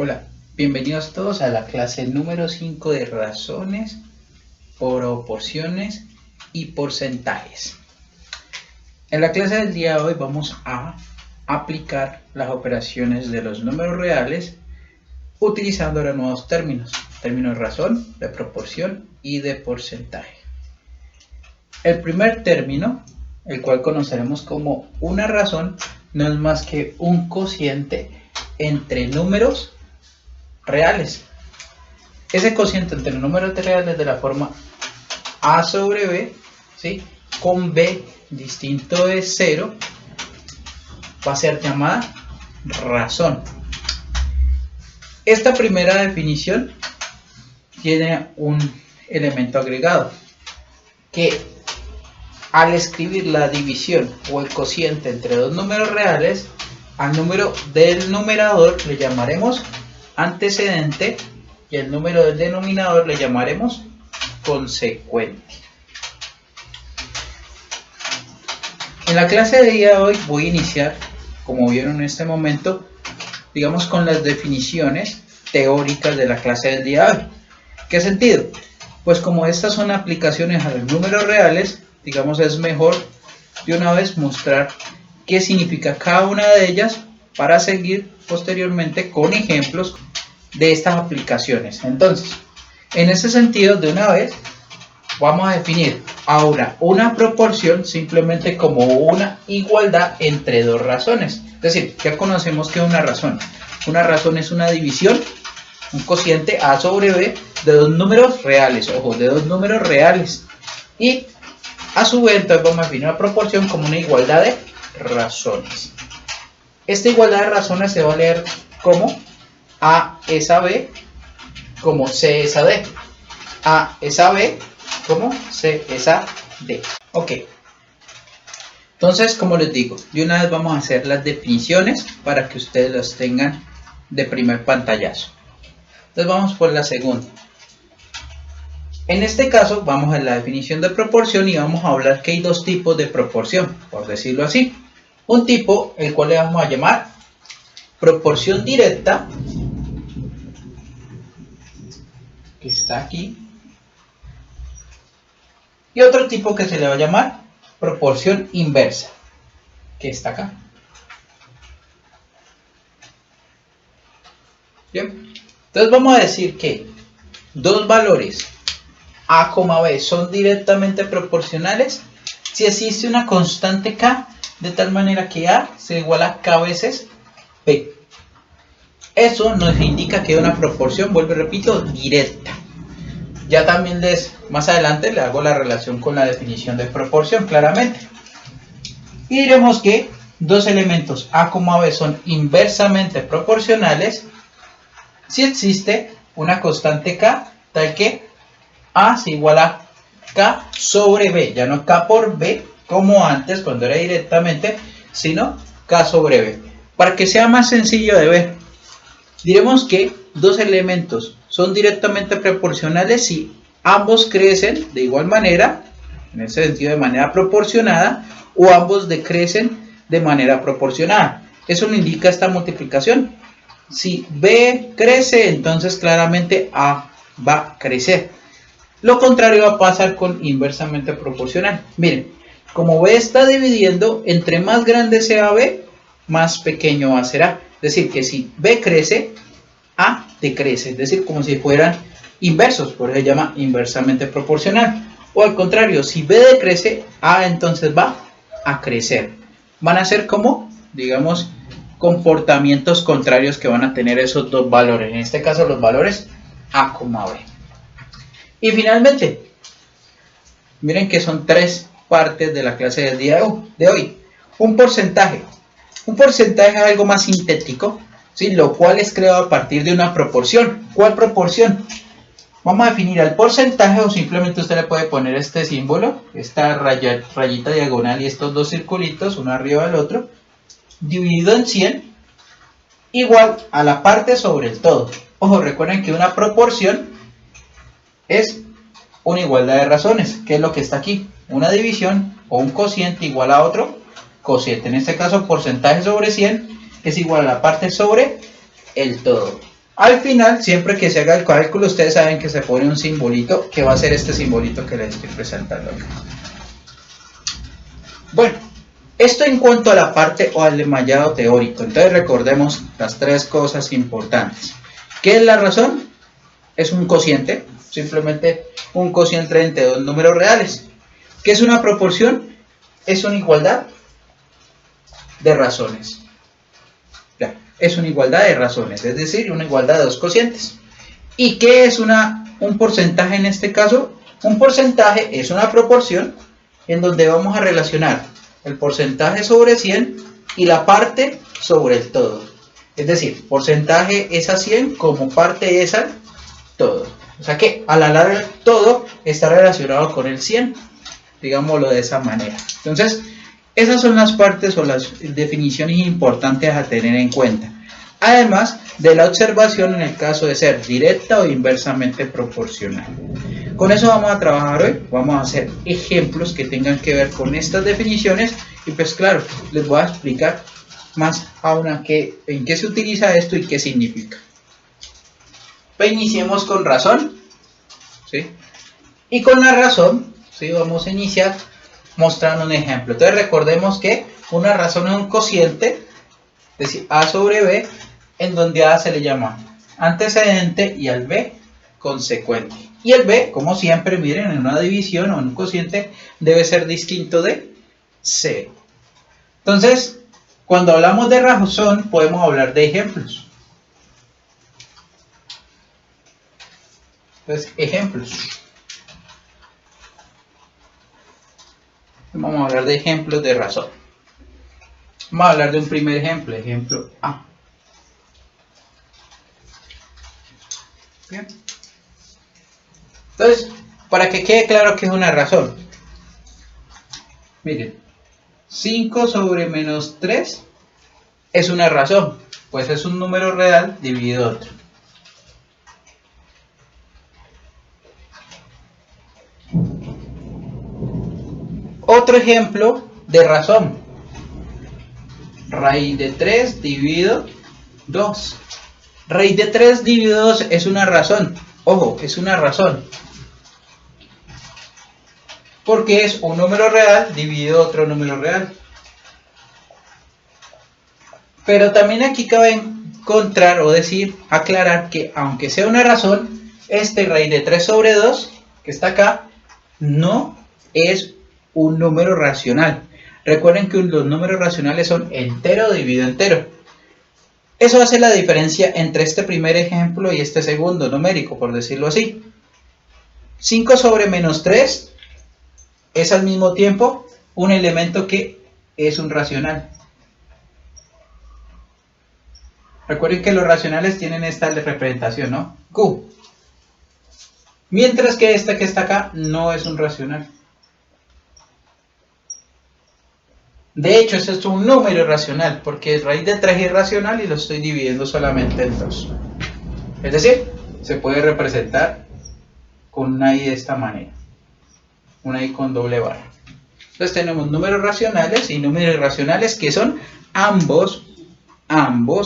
Hola, bienvenidos todos a la clase número 5 de razones, proporciones y porcentajes. En la clase del día de hoy vamos a aplicar las operaciones de los números reales utilizando ahora nuevos términos de razón, de proporción y de porcentaje. El primer término, el cual conoceremos como una razón, no es más que un cociente entre números reales. Ese cociente entre los números reales de la forma a sobre b, ¿sí?, con b distinto de 0 va a ser llamada razón. Esta primera definición tiene un elemento agregado que al escribir la división o el cociente entre dos números reales, al número del numerador le llamaremos antecedente y el número del denominador le llamaremos consecuente. En la clase de día de hoy voy a iniciar, como vieron en este momento, digamos con las definiciones teóricas de la clase del día de hoy. ¿Qué sentido? Pues como estas son aplicaciones a los números reales, digamos es mejor de una vez mostrar qué significa cada una de ellas para seguir posteriormente con ejemplos de estas aplicaciones. Entonces, en ese sentido, de una vez vamos a definir ahora una proporción simplemente como una igualdad entre dos razones. Es decir, ya conocemos que es una razón. Una razón es una división, un cociente a sobre b de dos números reales, ojo, de dos números reales. Y a su vez, entonces vamos a definir una proporción como una igualdad de razones. Esta igualdad de razones se va a leer como A es a B, como C es a D. A es a B, como C es a D. Ok. Entonces, como les digo, de una vez vamos a hacer las definiciones para que ustedes las tengan de primer pantallazo. Entonces vamos por la segunda. En este caso vamos a la definición de proporción y vamos a hablar que hay dos tipos de proporción, por decirlo así. Un tipo, el cual le vamos a llamar proporción directa, que está aquí, y otro tipo que se le va a llamar proporción inversa, que está acá. Bien, entonces vamos a decir que dos valores a, b son directamente proporcionales si existe una constante k de tal manera que a se iguala a k veces b. Eso nos indica que es una proporción, vuelvo y repito, directa. Ya también más adelante le hago la relación con la definición de proporción claramente. Y diremos que dos elementos a, b son inversamente proporcionales si existe una constante k tal que a se iguala a k sobre b, ya no k por b como antes cuando era directamente, sino k sobre b. Para que sea más sencillo de ver, diremos que dos elementos son directamente proporcionales si ambos crecen de igual manera, en ese sentido de manera proporcionada, o ambos decrecen de manera proporcionada. Eso nos indica esta multiplicación. Si b crece, entonces claramente a va a crecer. Lo contrario va a pasar con inversamente proporcional. Miren, como b está dividiendo, entre más grande sea b, más pequeño a ser a. Es decir, que si b crece, a decrece. Es decir, como si fueran inversos, por eso se llama inversamente proporcional. O al contrario, si b decrece, a entonces va a crecer. Van a ser como, digamos, comportamientos contrarios que van a tener esos dos valores. En este caso, los valores a, b. Y finalmente, miren que son tres partes de la clase del día de hoy. Un porcentaje. Un porcentaje es algo más sintético, ¿sí?, lo cual es creado a partir de una proporción. ¿Cuál proporción? Vamos a definir el porcentaje o simplemente usted le puede poner este símbolo, esta rayita diagonal y estos dos circulitos, uno arriba del otro, dividido en 100, igual a la parte sobre el todo. Ojo, recuerden que una proporción es una igualdad de razones, que es lo que está aquí, una división o un cociente igual a otro cociente. En este caso, porcentaje sobre 100 es igual a la parte sobre el todo. Al final, siempre que se haga el cálculo, ustedes saben que se pone un simbolito, que va a ser este simbolito que les estoy presentando acá. Bueno, esto en cuanto a la parte o al enmallado teórico. Entonces recordemos las tres cosas importantes. ¿Qué es la razón? Es un cociente, simplemente un cociente entre dos números reales. ¿Qué es una proporción? Es una igualdad de razones. Ya, es una igualdad de razones, es decir, una igualdad de dos cocientes. ¿Y qué es un porcentaje en este caso? Un porcentaje es una proporción en donde vamos a relacionar el porcentaje sobre 100 y la parte sobre el todo. Es decir, porcentaje es a 100 como parte es al todo. O sea que a la larga todo está relacionado con el 100, digámoslo de esa manera. Entonces, esas son las partes o las definiciones importantes a tener en cuenta. Además de la observación en el caso de ser directa o inversamente proporcional. Con eso vamos a trabajar hoy. Vamos a hacer ejemplos que tengan que ver con estas definiciones. Y pues claro, les voy a explicar más aún en qué se utiliza esto y qué significa. Pues iniciemos con razón. ¿Sí? Y con la razón, ¿sí? Vamos a iniciar mostrando un ejemplo. Entonces recordemos que una razón es un cociente, es decir, A sobre B, en donde A se le llama antecedente y al B consecuente. Y el B, como siempre, miren, en una división o en un cociente debe ser distinto de C. Entonces, cuando hablamos de razón, podemos hablar de ejemplos. Entonces, ejemplos. Vamos a hablar de ejemplos de razón. Vamos a hablar de un primer ejemplo, ejemplo A. Bien. Entonces, para que quede claro que es una razón, miren, 5 sobre menos 3 es una razón, pues es un número real dividido otro. Otro ejemplo de razón, raíz de 3 dividido 2. Raíz de 3 dividido 2 es una razón, ojo, es una razón. Porque es un número real dividido otro número real. Pero también aquí cabe encontrar o decir, aclarar que aunque sea una razón, este raíz de 3 sobre 2, que está acá, no es un número racional. Recuerden que los números racionales son entero dividido entero. Eso hace la diferencia entre este primer ejemplo y este segundo numérico, por decirlo así. 5 sobre menos 3 es al mismo tiempo un elemento que es un racional. Recuerden que los racionales tienen esta representación, ¿no? Q. Mientras que esta que está acá no es un racional. De hecho, este es un número irracional, porque raíz de 3 es irracional y lo estoy dividiendo solamente en 2. Es decir, se puede representar con una i de esta manera. Una i con doble barra. Entonces tenemos números racionales y números irracionales que son ambos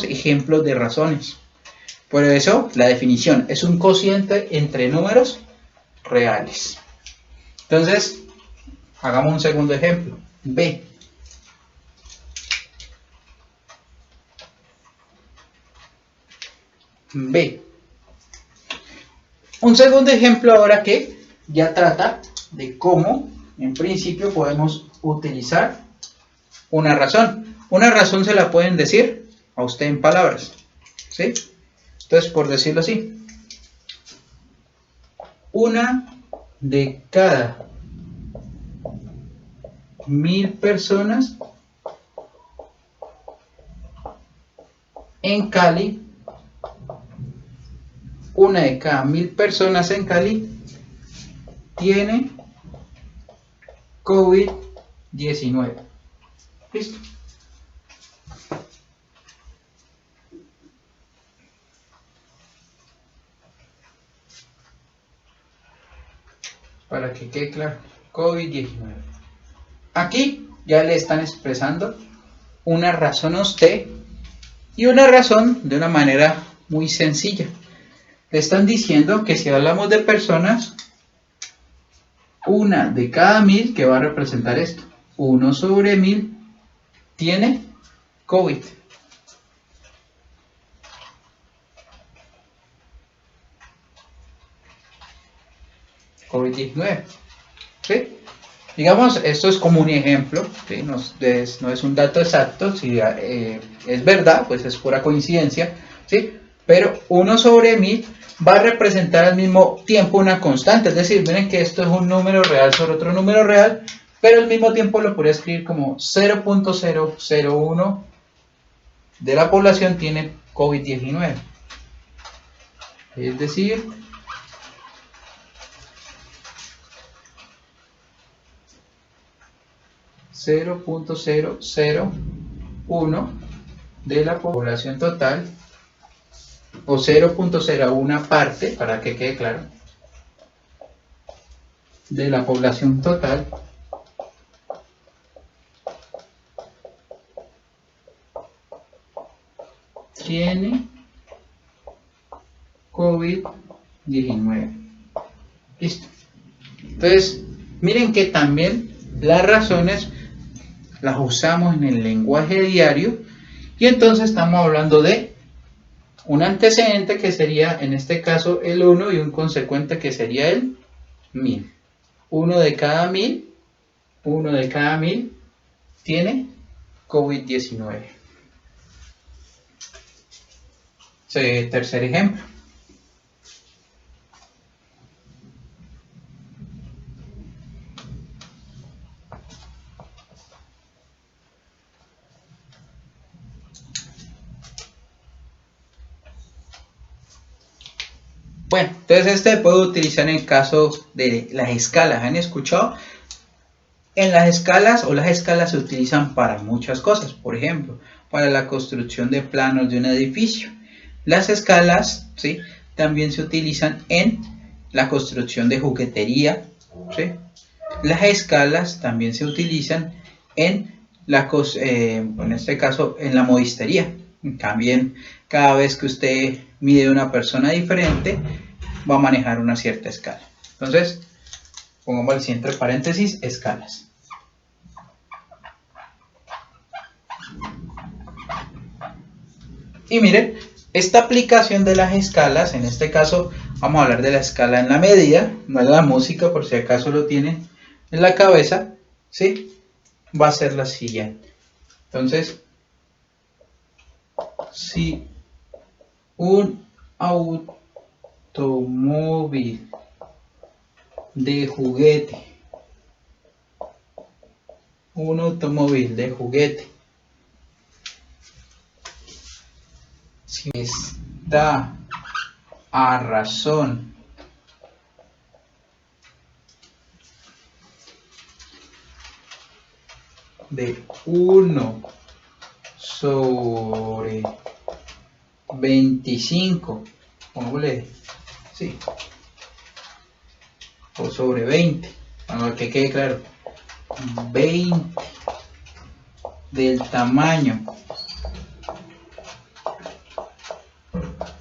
ejemplos de razones. Por eso la definición es un cociente entre números reales. Entonces, hagamos un segundo ejemplo. B. B. Un segundo ejemplo ahora que ya trata de cómo, en principio, podemos utilizar una razón. Una razón se la pueden decir a usted en palabras, ¿sí? Entonces, por decirlo así, una de cada 1000 personas en Cali, una de cada 1000 personas en Cali tiene COVID-19. Listo. Para que quede claro, COVID-19. Aquí ya le están expresando una razón a usted y una razón de una manera muy sencilla. Le están diciendo que si hablamos de personas, una de cada 1000, que va a representar esto, 1 sobre 1000, tiene COVID. COVID-19. ¿Sí? Digamos, esto es como un ejemplo, ¿sí? No es un dato exacto, si es verdad, pues es pura coincidencia, ¿sí? Pero 1 sobre 1000 va a representar al mismo tiempo una constante, es decir, miren que esto es un número real sobre otro número real, pero al mismo tiempo lo podría escribir como 0.001 de la población tiene COVID-19. Es decir, 0.001 de la población total, o 0.01 parte, para que quede claro, de la población total tiene COVID-19. Listo. Entonces, miren que también las razones las usamos en el lenguaje diario, y entonces estamos hablando de un antecedente que sería en este caso el 1 y un consecuente que sería el 1000. 1 de cada 1000 tiene COVID-19. Tercer ejemplo. Bueno, entonces este puedo utilizar en el caso de las escalas. ¿Han escuchado? En las escalas, o las escalas se utilizan para muchas cosas. Por ejemplo, para la construcción de planos de un edificio. Las escalas, ¿sí?, también se utilizan en la construcción de juguetería, ¿sí? Las escalas también se utilizan en en este caso, en la modistería. También, cada vez que usted mide una persona diferente, va a manejar una cierta escala. Entonces, pongamos así entre paréntesis, escalas. Y miren, esta aplicación de las escalas, en este caso vamos a hablar de la escala en la medida, no en la música, por si acaso lo tienen en la cabeza, ¿sí? Va a ser la siguiente. Entonces, si un automóvil de juguete, si está a razón de 1 sobre 25, pongámosle, sí, o sobre 20, para que quede claro, 20 del tamaño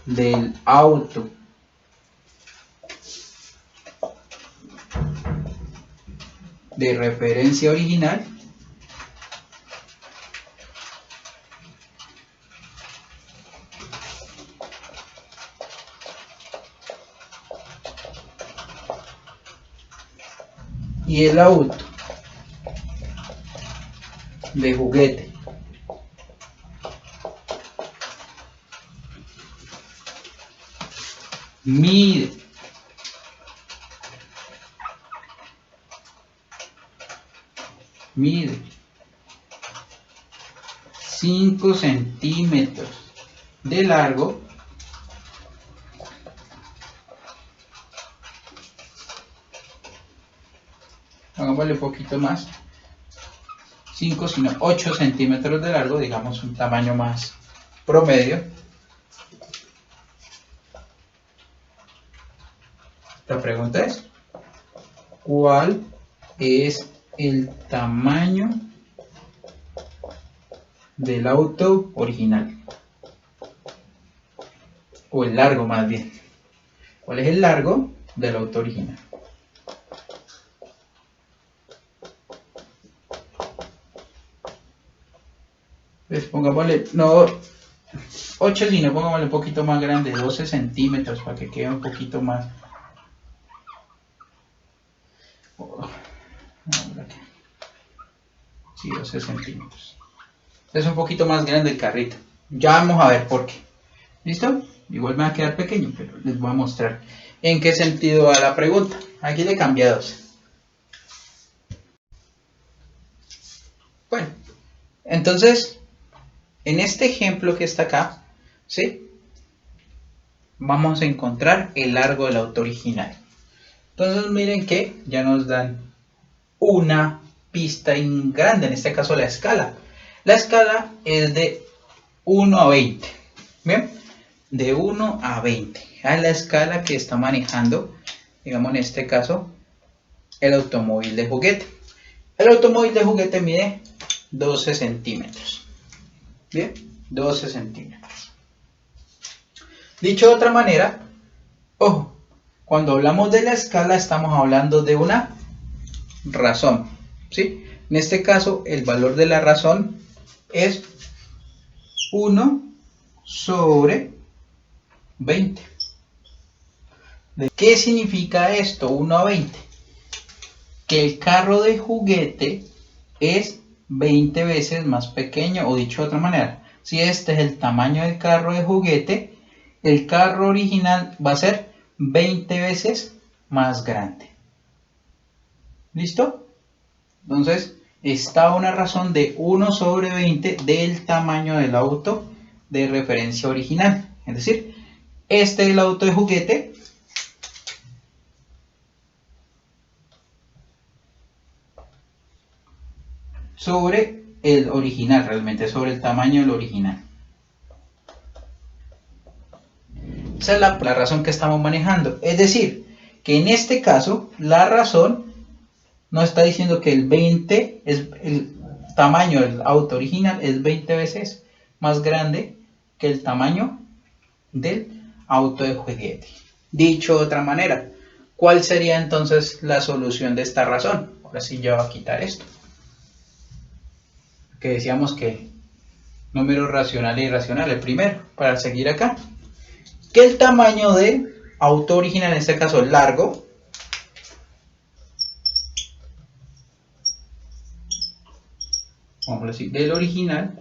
del auto de referencia original, y el auto de juguete mide 5 centímetros de largo, hagámosle un poquito más, 5 sino 8 centímetros de largo, digamos un tamaño más promedio. La pregunta es, ¿cuál es el tamaño del auto original? o el largo más bien. ¿Cuál es el largo del auto original? Pues pongámosle, no 8, sino pongámosle un poquito más grande, 12 centímetros, para que quede un poquito más. Sí, 12 centímetros. Es un poquito más grande el carrito. Ya vamos a ver por qué. ¿Listo? Igual me va a quedar pequeño, pero les voy a mostrar en qué sentido va la pregunta. Aquí le cambié a 12. Bueno, entonces, en este ejemplo que está acá, ¿sí? Vamos a encontrar el largo del auto original. Entonces miren que ya nos dan una pista grande, en este caso la escala. La escala es de 1 a 20. ¿Bien? De 1 a 20. Es la escala que está manejando, digamos en este caso, el automóvil de juguete. El automóvil de juguete mide 12 centímetros. Bien, 12 centímetros. Dicho de otra manera, ojo, cuando hablamos de la escala estamos hablando de una razón, ¿sí? En este caso, el valor de la razón es 1 sobre 20. ¿Qué significa esto? 1 a 20. Que el carro de juguete es 20 veces más pequeño, o dicho de otra manera, si este es el tamaño del carro de juguete, el carro original va a ser 20 veces más grande. ¿Listo? Entonces, está una razón de 1 sobre 20 del tamaño del auto de referencia original. Es decir, este es el auto de juguete sobre el original, realmente sobre el tamaño del original. Esa es la razón que estamos manejando. Es decir, que en este caso, la razón no está diciendo que el 20 es el tamaño del auto original, es 20 veces más grande que el tamaño del auto de juguete. Dicho de otra manera, ¿cuál sería entonces la solución de esta razón? Ahora sí ya voy a quitar esto. Que decíamos que números racionales e irracionales. Primero, para seguir acá, que el tamaño del auto original, en este caso el largo, vamos a decir, del original,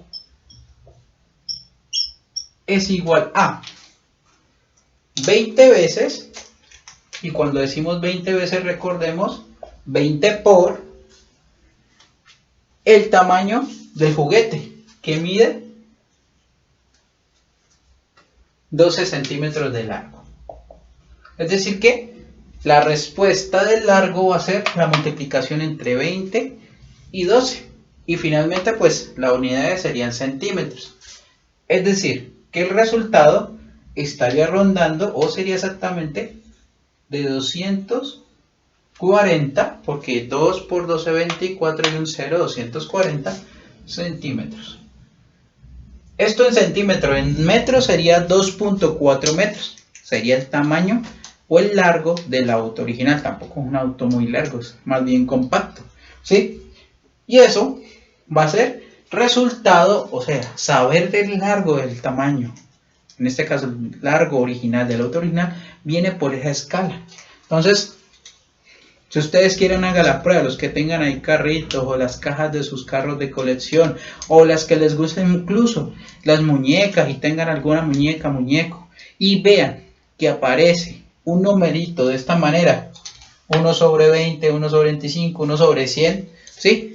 es igual a 20 veces, y cuando decimos 20 veces recordemos 20 por el tamaño del juguete, que mide 12 centímetros de largo. Es decir que la respuesta del largo va a ser la multiplicación entre 20 y 12. Y finalmente pues las unidades serían centímetros. Es decir, que el resultado estaría rondando, o sería exactamente de 240, porque 2 por 12, 24 y un 0, 240 centímetros. Esto en centímetros, en metros sería 2.4 metros. Sería el tamaño o el largo del auto original. Tampoco es un auto muy largo, es más bien compacto, ¿sí? Y eso va a ser resultado, o sea, saber del largo del tamaño. En este caso, el largo original del auto original viene por esa escala. Entonces, si ustedes quieren, hagan la prueba, los que tengan ahí carritos o las cajas de sus carros de colección, o las que les gusten incluso las muñecas y tengan alguna muñeca, muñeco, y vean que aparece un numerito de esta manera, 1 sobre 20, 1 sobre 25, 1 sobre 100, ¿sí?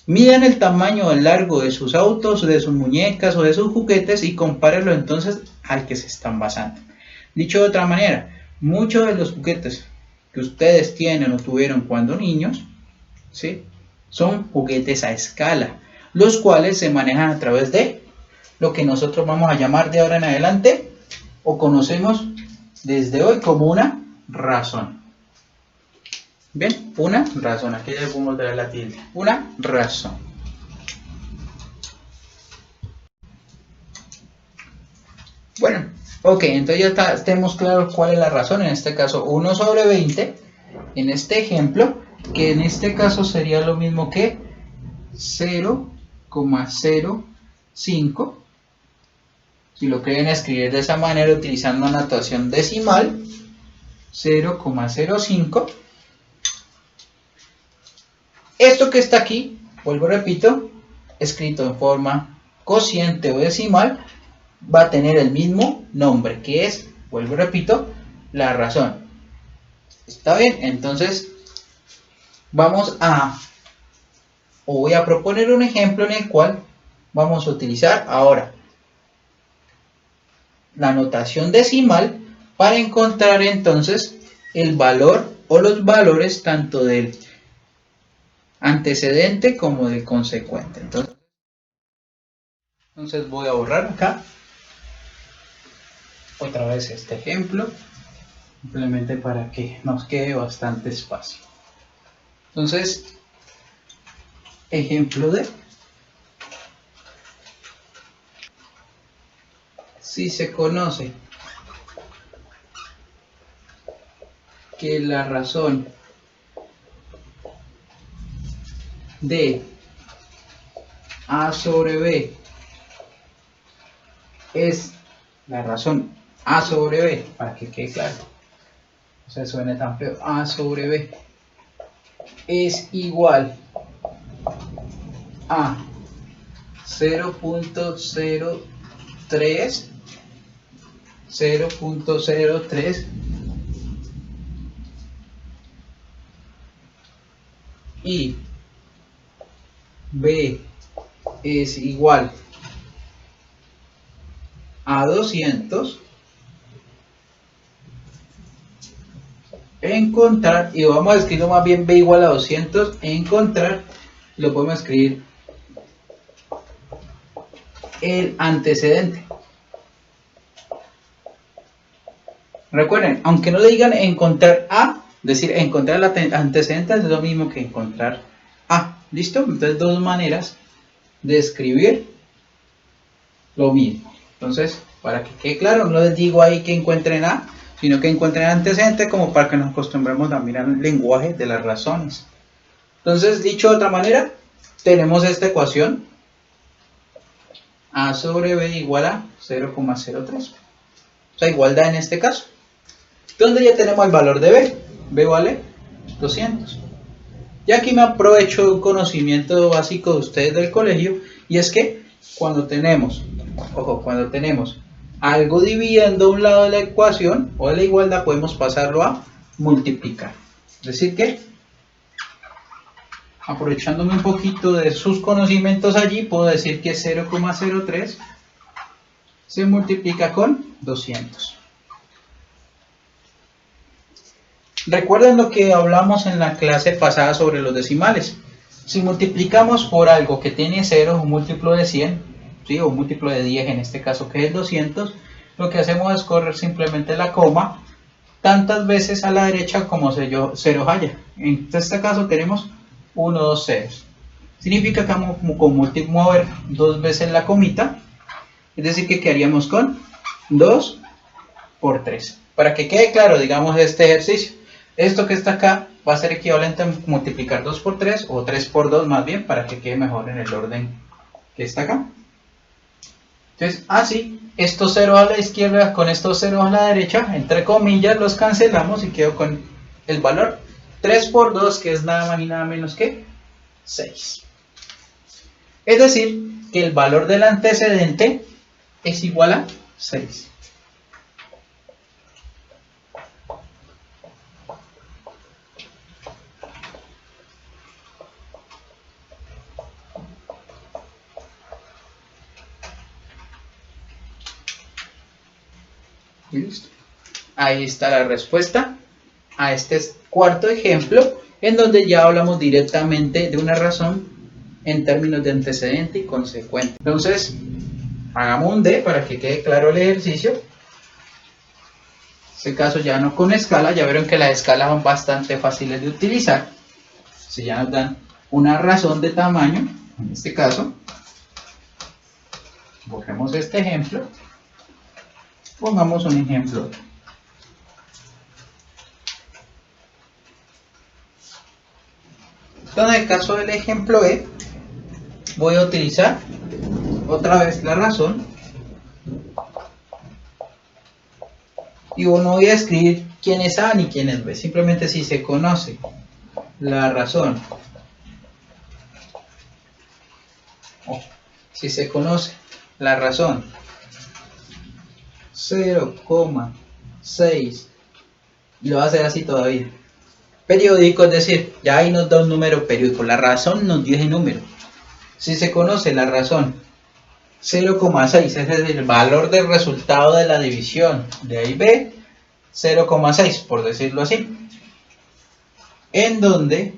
Midan el tamaño del largo de sus autos, de sus muñecas o de sus juguetes y compárenlo entonces al que se están basando. Dicho de otra manera, muchos de los juguetes que ustedes tienen o tuvieron cuando niños, ¿sí?, son juguetes a escala, los cuales se manejan a través de lo que nosotros vamos a llamar de ahora en adelante, o conocemos desde hoy como una razón. Bien, una razón, aquí le pongo la tilde, una razón. Bueno, Ok, entonces ya tenemos claro cuál es la razón. En este caso 1 sobre 20, en este ejemplo, que en este caso sería lo mismo que 0,05. Si lo quieren escribir de esa manera utilizando una notación decimal, 0,05. Esto que está aquí, vuelvo repito, escrito en forma cociente o decimal, va a tener el mismo nombre, que es, vuelvo repito, la razón. ¿Está bien? Entonces, voy a proponer un ejemplo en el cual vamos a utilizar ahora la notación decimal para encontrar entonces el valor o los valores tanto del antecedente como del consecuente. Entonces voy a borrar acá otra vez este ejemplo, simplemente para que nos quede bastante espacio. Entonces, ejemplo de: si se conoce que la razón de A sobre B es la razón A sobre B, para que quede claro, no se suene tan feo, A sobre B es igual a 0.03 y B es igual a 200, encontrar, y vamos a escribir más bien B igual a 200, encontrar, lo podemos escribir el antecedente. Recuerden, aunque no le digan encontrar A, decir encontrar el antecedente es lo mismo que encontrar A. ¿Listo? Entonces, dos maneras de escribir lo mismo. Entonces, para que quede claro, no les digo ahí que encuentren A, sino que encuentren antecedente, como para que nos acostumbremos también al lenguaje de las razones. Entonces, dicho de otra manera, tenemos esta ecuación: A sobre B igual a 0,03. O sea, igualdad en este caso. Donde ya tenemos el valor de B. B vale 200. Y aquí me aprovecho de un conocimiento básico de ustedes del colegio, y es que cuando tenemos algo dividiendo un lado de la ecuación o de la igualdad, podemos pasarlo a multiplicar. Es decir que, aprovechándome un poquito de sus conocimientos allí, puedo decir que 0,03 se multiplica con 200. Recuerden lo que hablamos en la clase pasada sobre los decimales. Si multiplicamos por algo que tiene 0, un múltiplo de 100, ¿sí? O un múltiplo de 10 en este caso, que es 200, lo que hacemos es correr simplemente la coma tantas veces a la derecha como 0 haya. En este caso tenemos 1, 2 ceros. Significa que vamos con mover dos veces la comita, es decir que quedaríamos con 2 por 3. Para que quede claro, digamos, este ejercicio. Esto que está acá va a ser equivalente a multiplicar 2 por 3 o 3 por 2 más bien, para que quede mejor en el orden que está acá. Entonces, así, estos ceros a la izquierda con estos ceros a la derecha, entre comillas, los cancelamos y quedo con el valor 3 por 2, que es nada más ni nada menos que 6. Es decir, que el valor del antecedente es igual a 6. ¿Listo? Ahí está la respuesta a este cuarto ejemplo, en donde ya hablamos directamente de una razón en términos de antecedente y consecuente. Entonces, hagamos un D para que quede claro el ejercicio. En este caso ya no con escala, ya vieron que las escalas son bastante fáciles de utilizar. Si ya nos dan una razón de tamaño, en este caso, borremos este ejemplo. Pongamos un ejemplo. Entonces, en el caso del ejemplo E, voy a utilizar otra vez la razón y no voy a escribir quién es A ni quién es B, simplemente si se conoce la razón, si se conoce la razón 0,6, y lo va a hacer así todavía, periódico, es decir, ya ahí nos da un número periódico, la razón nos dio ese número. Si se conoce la razón 0,6, ese es el valor del resultado de la división de A y B, 0,6 por decirlo así, en donde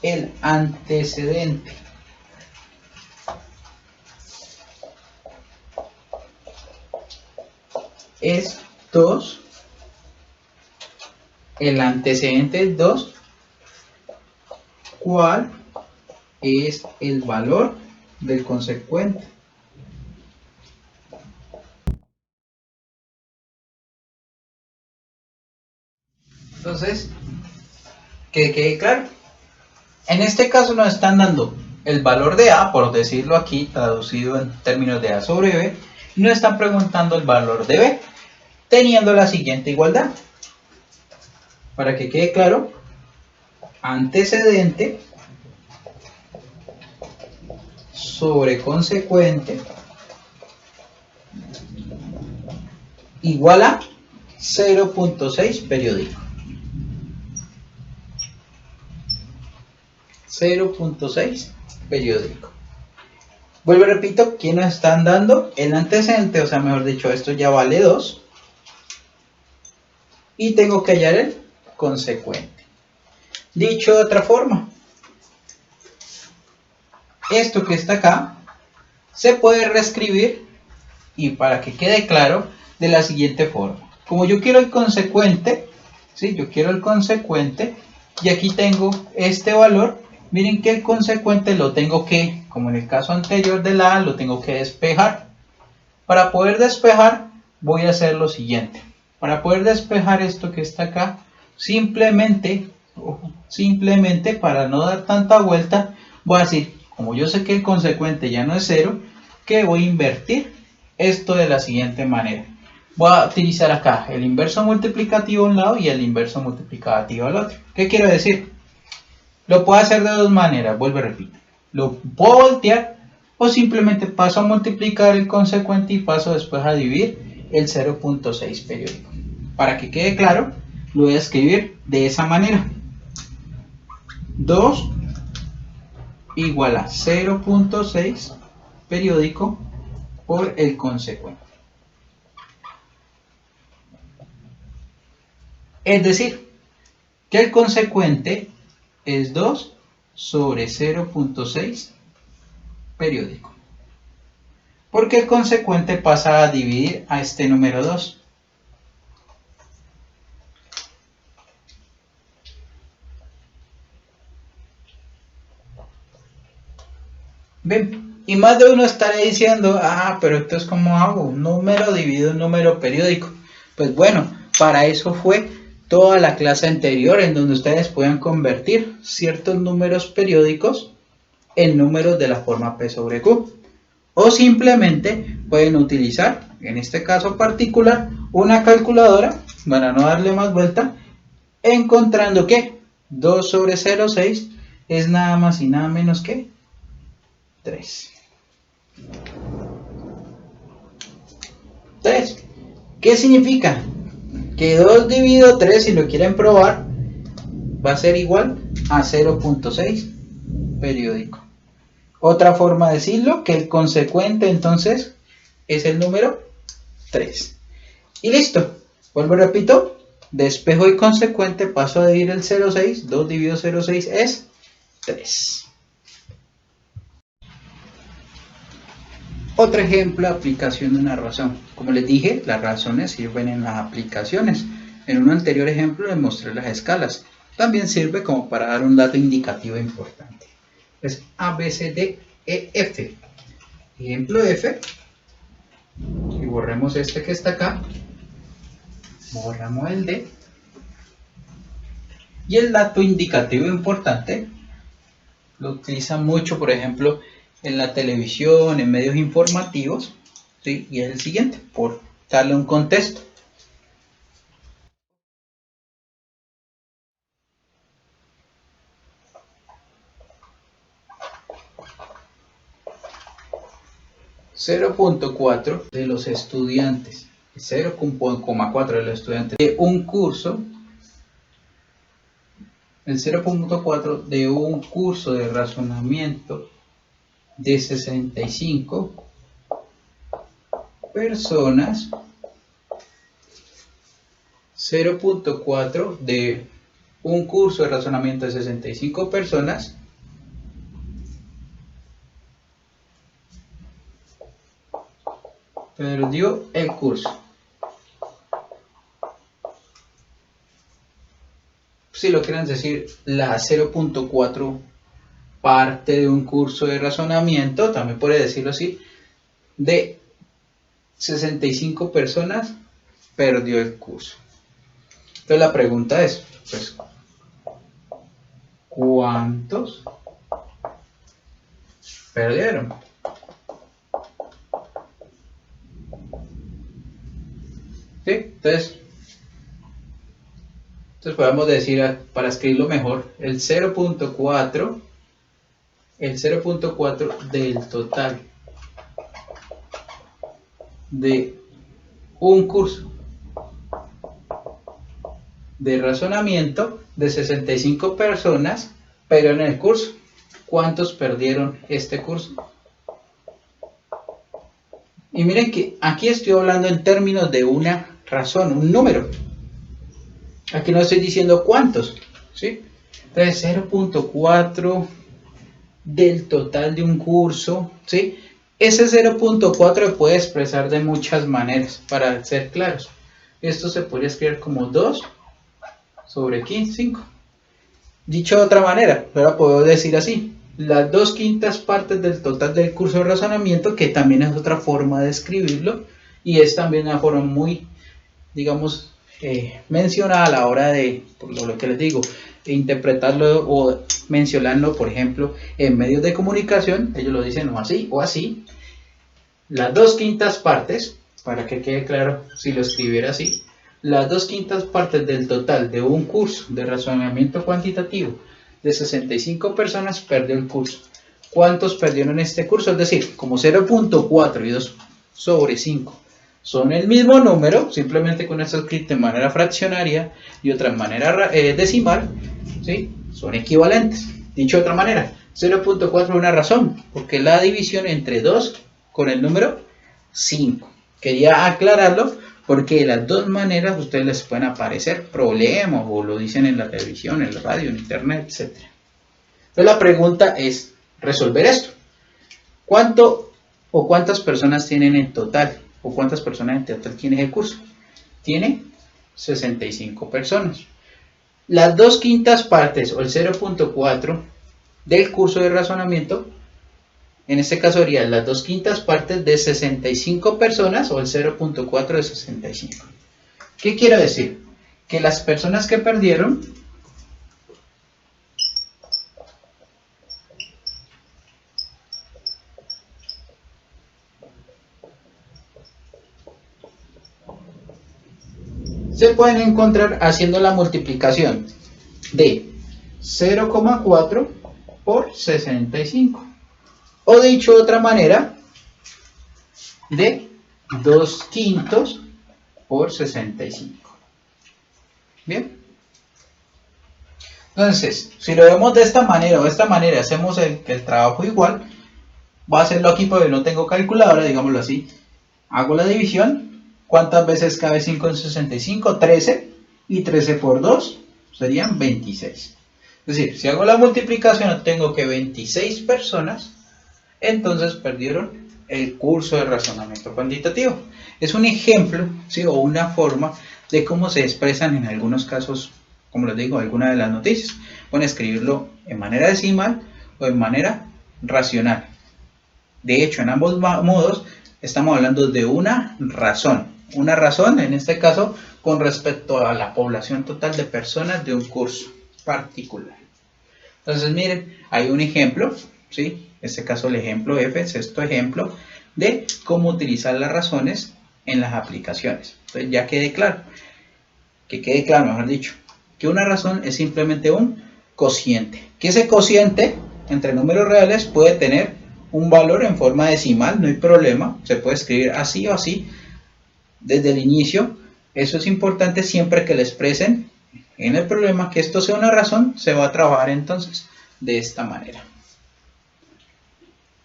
el antecedente es 2, el antecedente es 2, ¿cuál es el valor del consecuente? Entonces, que quede claro, en este caso nos están dando el valor de A, por decirlo aquí, traducido en términos de A sobre B, y nos están preguntando el valor de B, teniendo la siguiente igualdad. Para que quede claro, antecedente sobre consecuente igual a 0,6 periódico. 0,6 periódico. Vuelvo y repito, ¿quién nos están dando? El antecedente, o sea, mejor dicho, esto ya vale 2. Y tengo que hallar el consecuente. Dicho de otra forma, esto que está acá se puede reescribir, y para que quede claro, de la siguiente forma. Como yo quiero el consecuente, ¿sí? Yo quiero el consecuente, y aquí tengo este valor. Miren que el consecuente lo tengo que, como en el caso anterior de la A, lo tengo que despejar. Para poder despejar, voy a hacer lo siguiente. Para poder despejar esto que está acá, simplemente para no dar tanta vuelta, voy a decir, como yo sé que el consecuente ya no es 0, que voy a invertir esto de la siguiente manera. Voy a utilizar acá el inverso multiplicativo a un lado y el inverso multiplicativo al otro. ¿Qué quiero decir? Lo puedo hacer de dos maneras, vuelvo y repito. Lo puedo voltear o simplemente paso a multiplicar el consecuente y paso después a dividir el 0,6 periódico. Para que quede claro, lo voy a escribir de esa manera. 2 igual a 0,6 periódico por el consecuente. Es decir, que el consecuente es 2 sobre 0,6 periódico. Porque el consecuente pasa a dividir a este número 2. Bien, y más de uno estará diciendo, pero esto es como hago, un número dividido un número periódico. Pues bueno, para eso fue toda la clase anterior, en donde ustedes pueden convertir ciertos números periódicos en números de la forma P sobre Q. O simplemente pueden utilizar, en este caso particular, una calculadora, para no darle más vuelta, encontrando que 2 sobre 0,6 es nada más y nada menos que 3. 3. ¿Qué significa? Que 2 dividido 3, si lo quieren probar, va a ser igual a 0,6 periódico. Otra forma de decirlo, que el consecuente entonces es el número 3. Y listo. Vuelvo y repito, despejo y consecuente, paso a dividir el 0,6, 2 dividido 0,6 es 3. Otro ejemplo, aplicación de una razón. Como les dije, las razones sirven en las aplicaciones. En un anterior ejemplo les mostré las escalas. También sirve como para dar un dato indicativo importante. Es A, B, C, D, E, F. ejemplo F, y borremos este que está acá, borramos el D, y el dato indicativo importante lo utilizan mucho, por ejemplo, en la televisión, en medios informativos, ¿sí? Y es el siguiente, por darle un contexto. .4 de los estudiantes, 0,4 de los estudiantes de un curso, el 0,4 de un curso de razonamiento de 65 personas, 0,4 de un curso de razonamiento de 65 personas perdió el curso. Si lo quieren decir, la 0,4 parte de un curso de razonamiento, también puede decirlo así, de 65 personas perdió el curso. Entonces la pregunta es, pues, ¿cuántos perdieron? ¿Sí? Entonces podemos decir, para escribirlo mejor, el 0,4 del total de un curso de razonamiento de 65 personas, pero en el curso, ¿cuántos perdieron este curso? Y miren que aquí estoy hablando en términos de una razón, un número. Aquí no estoy diciendo cuántos, ¿sí? Entonces 0,4 del total de un curso, ¿sí? Ese 0,4 se puede expresar de muchas maneras, para ser claros. Esto se podría escribir como 2 sobre 5. Dicho de otra manera, ahora puedo decir así, las 2/5 partes del total del curso de razonamiento, que también es otra forma de escribirlo, y es también una forma muy, digamos, mencionada a la hora de, por lo que les digo, interpretarlo o mencionarlo, por ejemplo, en medios de comunicación. Ellos lo dicen o así o así. Las 2/5 partes, para que quede claro si lo escribiera así, las 2/5 partes del total de un curso de razonamiento cuantitativo de 65 personas perdió el curso. ¿Cuántos perdieron este curso? Es decir, como 0,4 y 2 sobre 5 son el mismo número, simplemente con esto escrito de manera fraccionaria y otra en manera decimal, ¿sí? Son equivalentes. Dicho de otra manera, 0,4 es una razón, porque la división entre 2 con el número 5. Quería aclararlo porque de las dos maneras ustedes les pueden aparecer problemas o lo dicen en la televisión, en la radio, en internet, etc. Entonces la pregunta es resolver esto. ¿Cuánto o cuántas personas tienen en total? ¿O cuántas personas en total tiene el curso? Tiene 65 personas. Las 2/5 partes o el 0,4 del curso de razonamiento, en este caso serían las 2/5 partes de 65 personas o el 0,4 de 65. ¿Qué quiero decir? Que las personas que perdieron se pueden encontrar haciendo la multiplicación de 0,4 por 65. O dicho de otra manera, de 2/5 por 65. Bien. Entonces, si lo vemos de esta manera o de esta manera, hacemos el trabajo igual. Voy a hacerlo aquí porque no tengo calculadora, digámoslo así. Hago la división. ¿Cuántas veces cabe 5 en 65? 13. Y 13 por 2 serían 26. Es decir, si hago la multiplicación, obtengo que 26 personas entonces perdieron el curso de razonamiento cuantitativo. Es un ejemplo, ¿sí? O una forma de cómo se expresan en algunos casos, como les digo, algunas de las noticias. Pueden escribirlo en manera decimal o en manera racional. De hecho, en ambos modos estamos hablando de una razón. Una razón, en este caso, con respecto a la población total de personas de un curso particular. Entonces, miren, hay un ejemplo, ¿sí? En este caso, el ejemplo F, sexto ejemplo, de cómo utilizar las razones en las aplicaciones. Entonces, ya quede claro, mejor dicho, que una razón es simplemente un cociente. Que ese cociente entre números reales puede tener un valor en forma decimal, no hay problema, se puede escribir así o así desde el inicio. Eso es importante siempre que le expresen en el problema que esto sea una razón, se va a trabajar entonces de esta manera.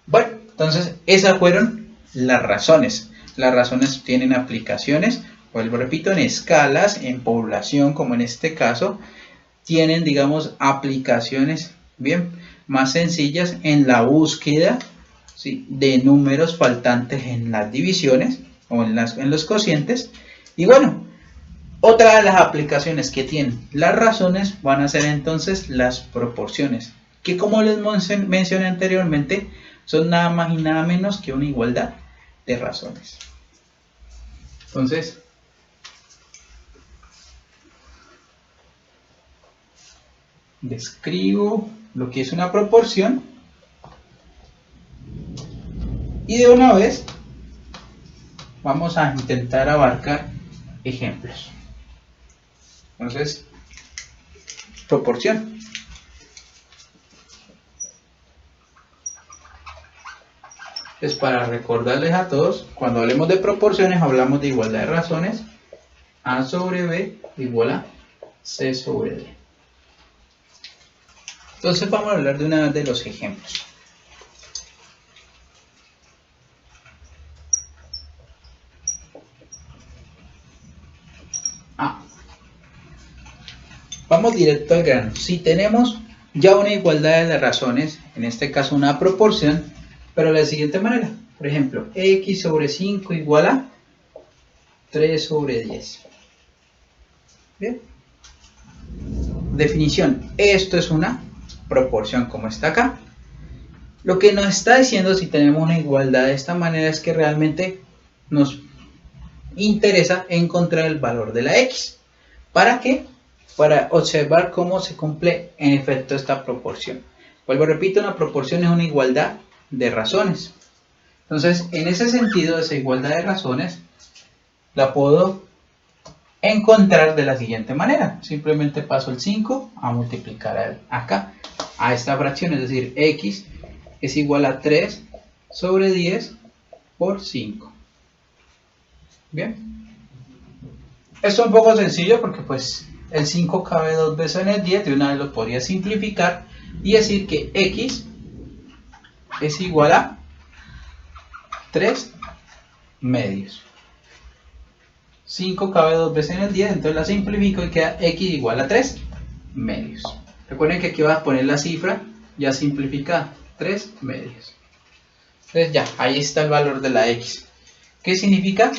Bueno, entonces esas fueron las razones. Las razones tienen aplicaciones, vuelvo repito, en escalas, en población, como en este caso, tienen, digamos, aplicaciones bien más sencillas en la búsqueda, ¿sí?, de números faltantes en las divisiones o en los cocientes. Y bueno, otra de las aplicaciones que tienen las razones van a ser entonces las proporciones, que como les mencioné anteriormente, son nada más y nada menos que una igualdad de razones. Entonces, describo lo que es una proporción y de una vez vamos a intentar abarcar ejemplos. Entonces, proporción. Entonces, para recordarles a todos, cuando hablemos de proporciones hablamos de igualdad de razones. A sobre B igual a C sobre D. Entonces vamos a hablar de una vez de los ejemplos. Vamos directo al grano. Si tenemos ya una igualdad de las razones, en este caso una proporción, pero de la siguiente manera. Por ejemplo, x sobre 5 igual a 3 sobre 10. Bien. Definición. Esto es una proporción como está acá. Lo que nos está diciendo si tenemos una igualdad de esta manera es que realmente nos interesa encontrar el valor de la x. ¿Para qué? Para observar cómo se cumple en efecto esta proporción. Vuelvo, repito, una proporción es una igualdad de razones. Entonces, en ese sentido, esa igualdad de razones la puedo encontrar de la siguiente manera. Simplemente paso el 5 a multiplicar acá a esta fracción, es decir, x es igual a 3 sobre 10 por 5. Bien. Esto es un poco sencillo porque pues el 5 cabe dos veces en el 10, de una vez lo podría simplificar y decir que x es igual a 3 medios. 5 cabe dos veces en el 10, entonces la simplifico y queda x igual a 3 medios. Recuerden que aquí vas a poner la cifra ya simplificada, 3 medios. Entonces ya, ahí está el valor de la x. ¿Qué significa?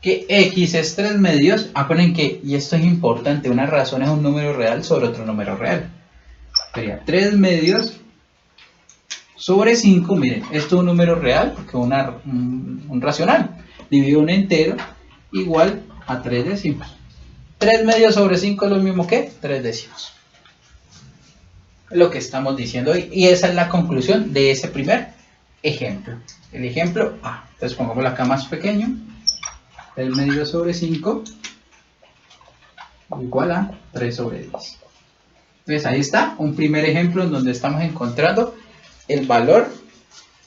Que x es 3 medios. Acuérdense que, y esto es importante, una razón es un número real sobre otro número real. Sería 3 medios sobre 5, miren, esto es un número real, porque es un racional. Dividido un entero igual a 3 décimos. 3 medios sobre 5 es lo mismo que 3 décimos. Es lo que estamos diciendo hoy. Y esa es la conclusión de ese primer ejemplo. El ejemplo A. Entonces pongámoslo acá más pequeño. 3 medios sobre 5 igual a 3 sobre 10. Entonces ahí está un primer ejemplo en donde estamos encontrando el valor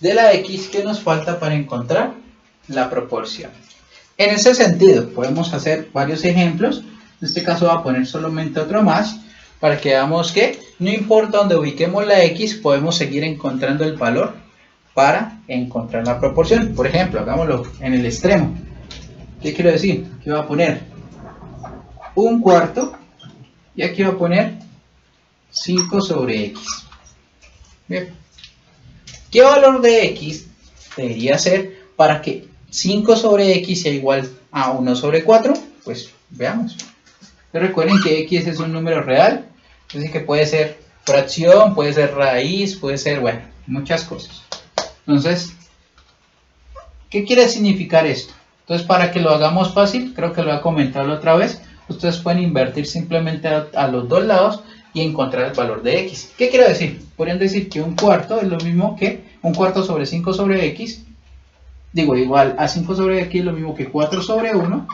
de la x que nos falta para encontrar la proporción. En ese sentido podemos hacer varios ejemplos. En este caso voy a poner solamente otro más para que veamos que no importa donde ubiquemos la x, podemos seguir encontrando el valor para encontrar la proporción. Por ejemplo, hagámoslo en el extremo. ¿Qué quiero decir? Aquí voy a poner un cuarto y aquí voy a poner 5 sobre x. Bien. ¿Qué valor de x debería ser para que 5 sobre x sea igual a 1 sobre 4? Pues veamos. Pero recuerden que x es un número real, así que puede ser fracción, puede ser raíz, puede ser, bueno, muchas cosas. Entonces, ¿Qué quiere significar esto? Entonces, para que lo hagamos fácil, creo que lo he comentado la otra vez, ustedes pueden invertir simplemente a los dos lados y encontrar el valor de x. ¿Qué quiere decir? Podrían decir que un cuarto es lo mismo que un cuarto sobre 5 sobre x, digo, igual a 5 sobre x, lo mismo que 4 sobre 1,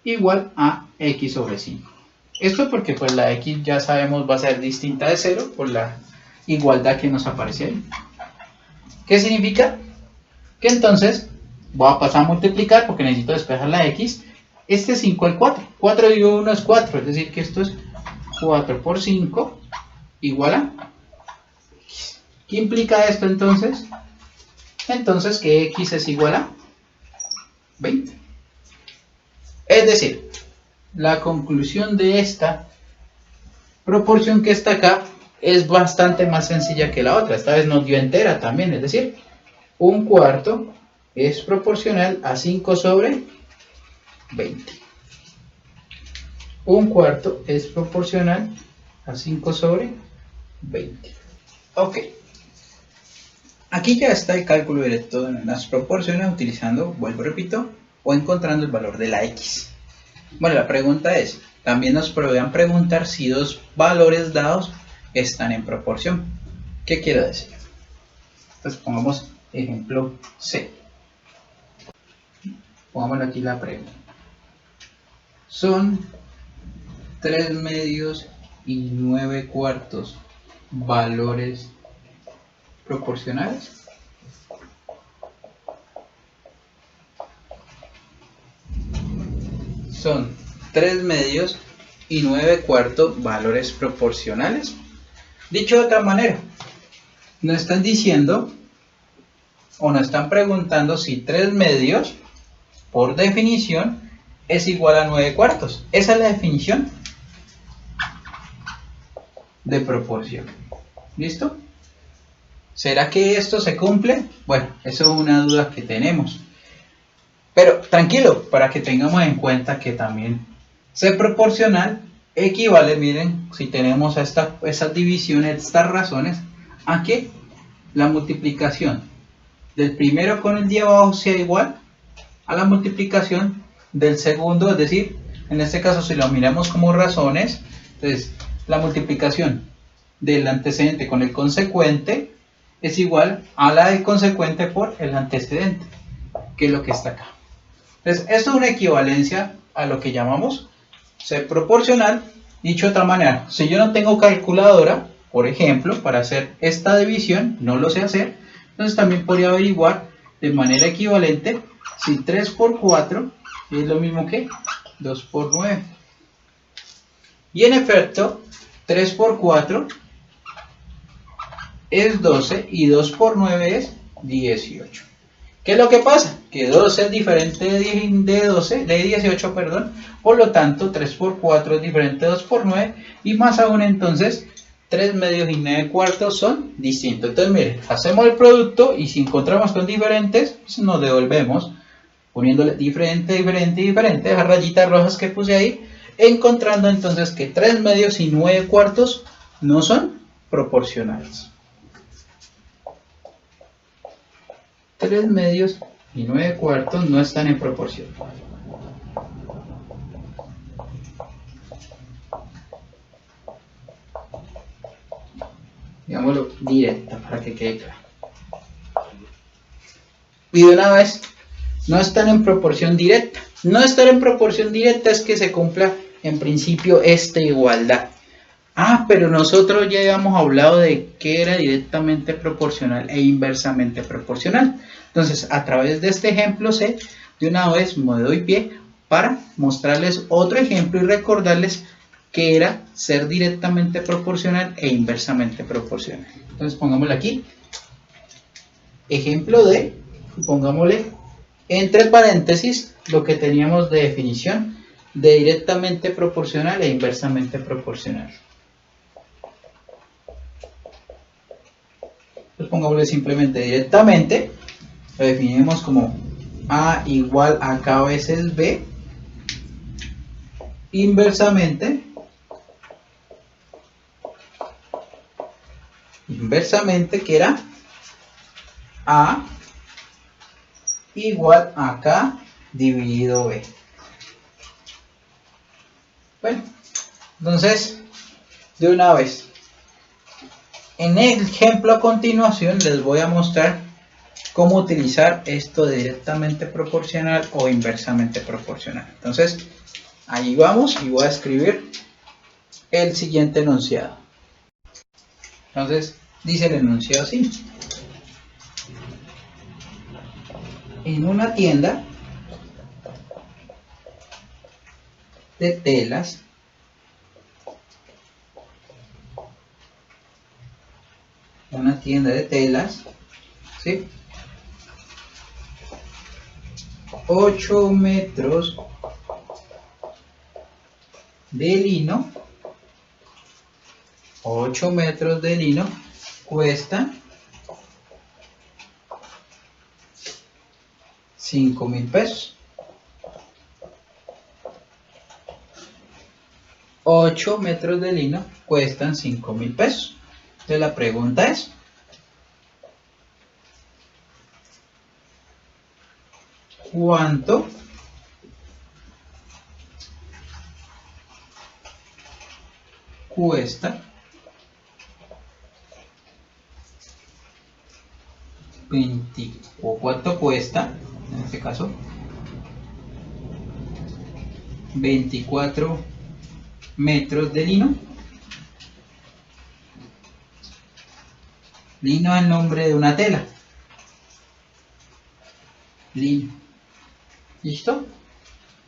igual a x sobre 5. Esto porque pues la x ya sabemos va a ser distinta de 0 por la igualdad que nos aparece ahí. ¿Qué significa? Que entonces voy a pasar a multiplicar porque necesito despejar la x. Este 5 es 4. 4 dividido 1 es 4, es decir que esto es 4 por 5 igual a x. ¿Qué implica esto entonces? Entonces que x es igual a 20. Es decir, la conclusión de esta proporción que está acá es bastante más sencilla que la otra. Esta vez nos dio entera también, es decir, un cuarto es proporcional a 5 sobre 20. Un cuarto es proporcional a 5 sobre 20. Ok. Aquí ya está el cálculo directo de las proporciones utilizando, vuelvo repito, o encontrando el valor de la x. Bueno, la pregunta es, también nos podrían preguntar si dos valores dados están en proporción. ¿Qué quiero decir? Entonces pongamos ejemplo C. Pongámosle aquí la pregunta. Son 3 medios y 9 cuartos valores proporcionales. Son 3 medios y 9 cuartos valores proporcionales. Dicho de otra manera, nos están diciendo o nos están preguntando si 3 medios, por definición, es igual a 9 cuartos. Esa es la definición de proporción. ¿Listo? ¿Será que esto se cumple? Bueno, eso es una duda que tenemos. Pero tranquilo, para que tengamos en cuenta que también ser proporcional equivale, miren, si tenemos estas divisiones, estas razones, a que la multiplicación del primero con el de abajo sea igual a la multiplicación del segundo, es decir, en este caso si lo miramos como razones, entonces la multiplicación del antecedente con el consecuente es igual a la del consecuente por el antecedente, que es lo que está acá. Entonces, esto es una equivalencia a lo que llamamos ser proporcional. Dicho de otra manera, si yo no tengo calculadora, por ejemplo, para hacer esta división, no lo sé hacer, entonces también podría averiguar de manera equivalente si 3 por 4 es lo mismo que 2 por 9. Y en efecto, 3 por 4 es 12 y 2 por 9 es 18. ¿Qué es lo que pasa? Que 12 es diferente de 18, perdón. Por lo tanto, 3 por 4 es diferente de 2 por 9. Y más aún entonces, 3 medios y 9 cuartos son distintos. Entonces, miren, hacemos el producto y si encontramos con diferentes, pues nos devolvemos poniéndole diferente, diferente, diferente, esas rayitas rojas que puse ahí, encontrando entonces que 3 medios y 9 cuartos no son proporcionales. 3 medios y 9 cuartos no están en proporción. Digámoslo directa para que quede claro. Y de una vez, no están en proporción directa. No estar en proporción directa es que se cumpla en principio esta igualdad. Ah, pero nosotros ya habíamos hablado de que era directamente proporcional e inversamente proporcional. Entonces, a través de este ejemplo C, de una vez me doy pie para mostrarles otro ejemplo y recordarles que era ser directamente proporcional e inversamente proporcional. Entonces, pongámosle aquí, ejemplo D, y pongámosle entre paréntesis lo que teníamos de definición de directamente proporcional e inversamente proporcional. Pues pongámosle simplemente directamente, lo definimos como A igual a K veces B, inversamente que era A igual a K dividido B. Bueno, entonces, de una vez, en el ejemplo a continuación les voy a mostrar cómo utilizar esto directamente proporcional o inversamente proporcional. Entonces, ahí vamos y voy a escribir el siguiente enunciado. Entonces, dice el enunciado así. En una tienda de telas, ¿sí? 8 metros de lino, 8 metros de lino cuestan 5.000 pesos. 8 metros de lino cuestan 5.000 pesos. Entonces la pregunta es, ¿cuánto cuesta cuánto cuesta, en este caso, 24 metros de lino? Lino es el nombre de una tela. Lino. ¿Listo?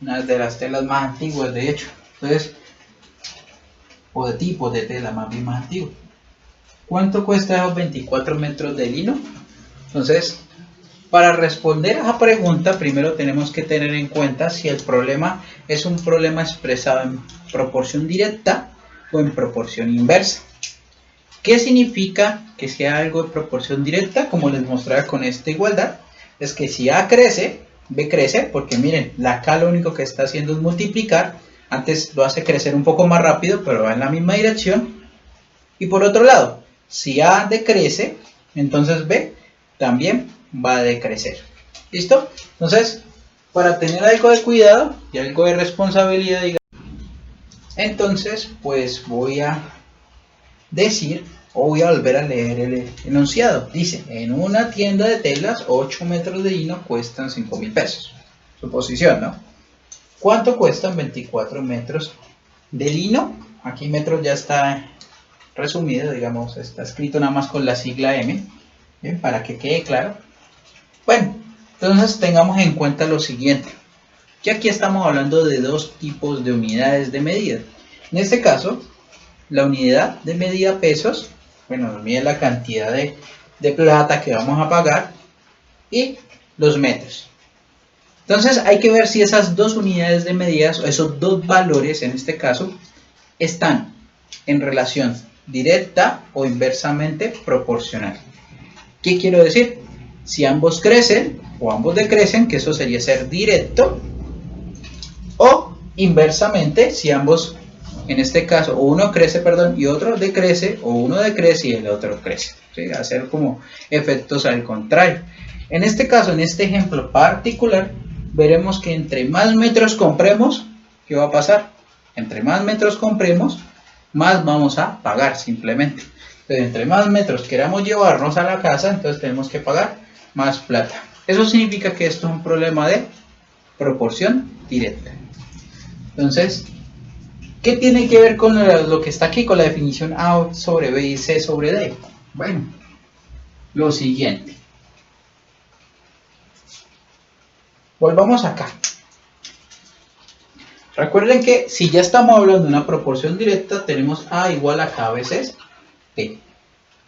Una de las telas más antiguas, de hecho. Entonces, o de tipo de tela más bien más antiguo. ¿Cuánto cuesta esos 24 metros de lino? Entonces, para responder a esa pregunta, primero tenemos que tener en cuenta si el problema es un problema expresado en proporción directa o en proporción inversa. ¿Qué significa que sea algo de proporción directa? Como les mostraba con esta igualdad, es que si A crece, B crece, porque miren, la K lo único que está haciendo es multiplicar. Antes lo hace crecer un poco más rápido, pero va en la misma dirección. Y por otro lado, si A decrece, entonces B también va a decrecer. ¿Listo? Entonces, para tener algo de cuidado y algo de responsabilidad, entonces, pues voy a decir, o voy a volver a leer el enunciado. Dice, en una tienda de telas, 8 metros de lino cuestan 5.000 pesos. Suposición, ¿no? ¿Cuánto cuestan 24 metros de lino? Aquí metros ya está resumido, digamos, está escrito nada más con la sigla M, ¿bien? Para que quede claro. Bueno, entonces tengamos en cuenta lo siguiente, que aquí estamos hablando de dos tipos de unidades de medida. En este caso, la unidad de medida pesos, bueno, nos mide la cantidad de plata que vamos a pagar, y los metros. Entonces hay que ver si esas dos unidades de medidas, o esos dos valores en este caso, están en relación directa o inversamente proporcional. ¿Qué quiero decir? Si ambos crecen o ambos decrecen, que eso sería ser directo, o inversamente, si ambos, en este caso, uno crece, perdón, y otro decrece, o uno decrece y el otro crece. ¿Sí? Hacer como efectos al contrario. En este caso, en este ejemplo particular, veremos que entre más metros compremos, ¿qué va a pasar? Entre más metros compremos, más vamos a pagar simplemente. Entonces, entre más metros queramos llevarnos a la casa, entonces tenemos que pagar más plata. Eso significa que esto es un problema de proporción directa. Entonces, ¿qué tiene que ver con lo que está aquí, con la definición A sobre B y C sobre D? Bueno, lo siguiente. Volvamos acá. Recuerden que si ya estamos hablando de una proporción directa, tenemos A igual a K veces T.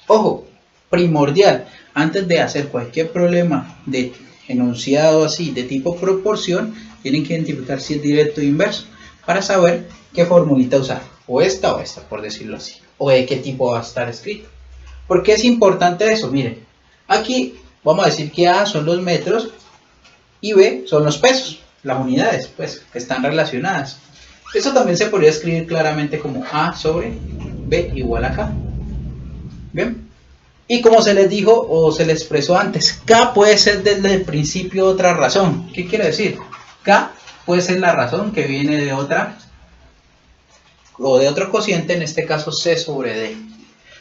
Ojo, primordial, antes de hacer cualquier problema de enunciado así de tipo proporción, tienen que identificar si es directo o inverso para saber qué formulita usar, o esta, por decirlo así, o de qué tipo va a estar escrito. ¿Por qué es importante eso? Miren, aquí vamos a decir que A son los metros y B son los pesos, las unidades, pues, que están relacionadas. Eso también se podría escribir claramente como A sobre B igual a K. Bien, Y como se les dijo o se les expresó antes, K puede ser desde el principio otra razón. ¿Qué quiere decir? K puede ser la razón que viene de otra o de otro cociente, en este caso C sobre D.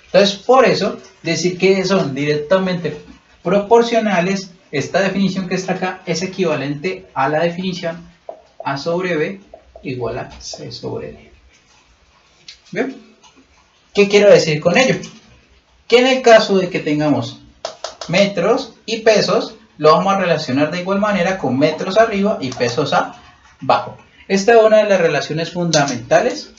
Entonces, por eso, decir que son directamente proporcionales, esta definición que está acá es equivalente a la definición A sobre B igual a C sobre D. ¿Bien? ¿Qué quiero decir con ello? Que en el caso de que tengamos metros y pesos, lo vamos a relacionar de igual manera con metros arriba y pesos abajo. Esta es una de las relaciones fundamentales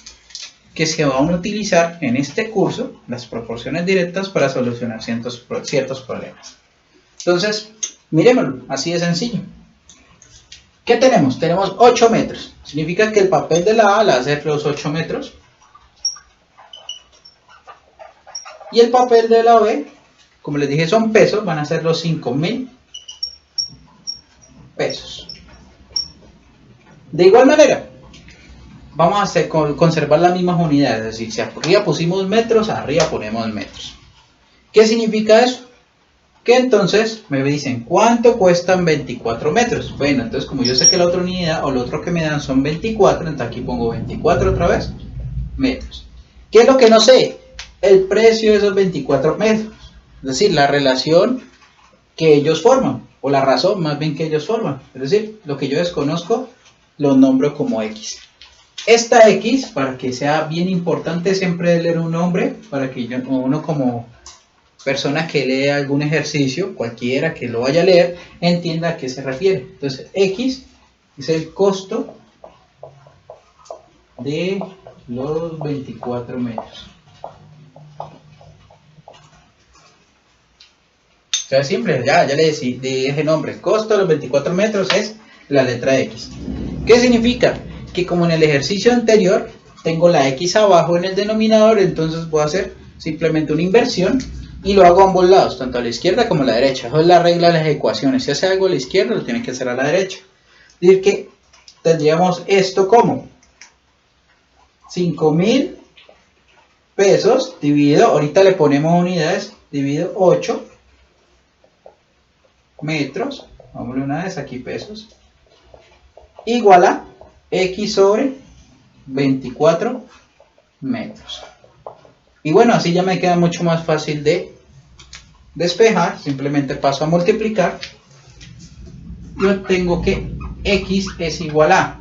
que se van a utilizar en este curso, las proporciones directas, para solucionar ciertos problemas. Entonces, miremoslo, así de sencillo. ¿Qué tenemos? Tenemos 8 metros. Significa que el papel de la A la va a hacer los 8 metros. Y el papel de la B, como les dije, son pesos, van a ser los 5.000 pesos. De igual manera, vamos a conservar las mismas unidades, es decir, si arriba pusimos metros, arriba ponemos metros. ¿Qué significa eso? Que entonces me dicen, ¿cuánto cuestan 24 metros? Bueno, entonces como yo sé que la otra unidad o lo otro que me dan son 24, entonces aquí pongo 24 otra vez, metros. ¿Qué es lo que no sé? El precio de esos 24 metros, es decir, la relación que ellos forman, o la razón más bien que ellos forman, es decir, lo que yo desconozco lo nombro como X. Esta X, para que sea bien importante siempre leer un nombre, para que uno como persona que lee algún ejercicio, cualquiera que lo vaya a leer, entienda a qué se refiere. Entonces, X es el costo de los 24 metros. O sea, simple, ya le dije nombre. El costo de los 24 metros es la letra X. ¿Qué significa? Que como en el ejercicio anterior tengo la X abajo en el denominador, entonces voy a hacer simplemente una inversión y lo hago a ambos lados, tanto a la izquierda como a la derecha. Eso es la regla de las ecuaciones. Si hace algo a la izquierda, lo tiene que hacer a la derecha. Es decir, que tendríamos esto como 5.000 pesos dividido, ahorita le ponemos unidades, dividido 8 metros, vamos a una vez aquí pesos, igual a X sobre 24 metros. Y bueno, así ya me queda mucho más fácil de despejar, simplemente paso a multiplicar. Yo tengo que X es igual a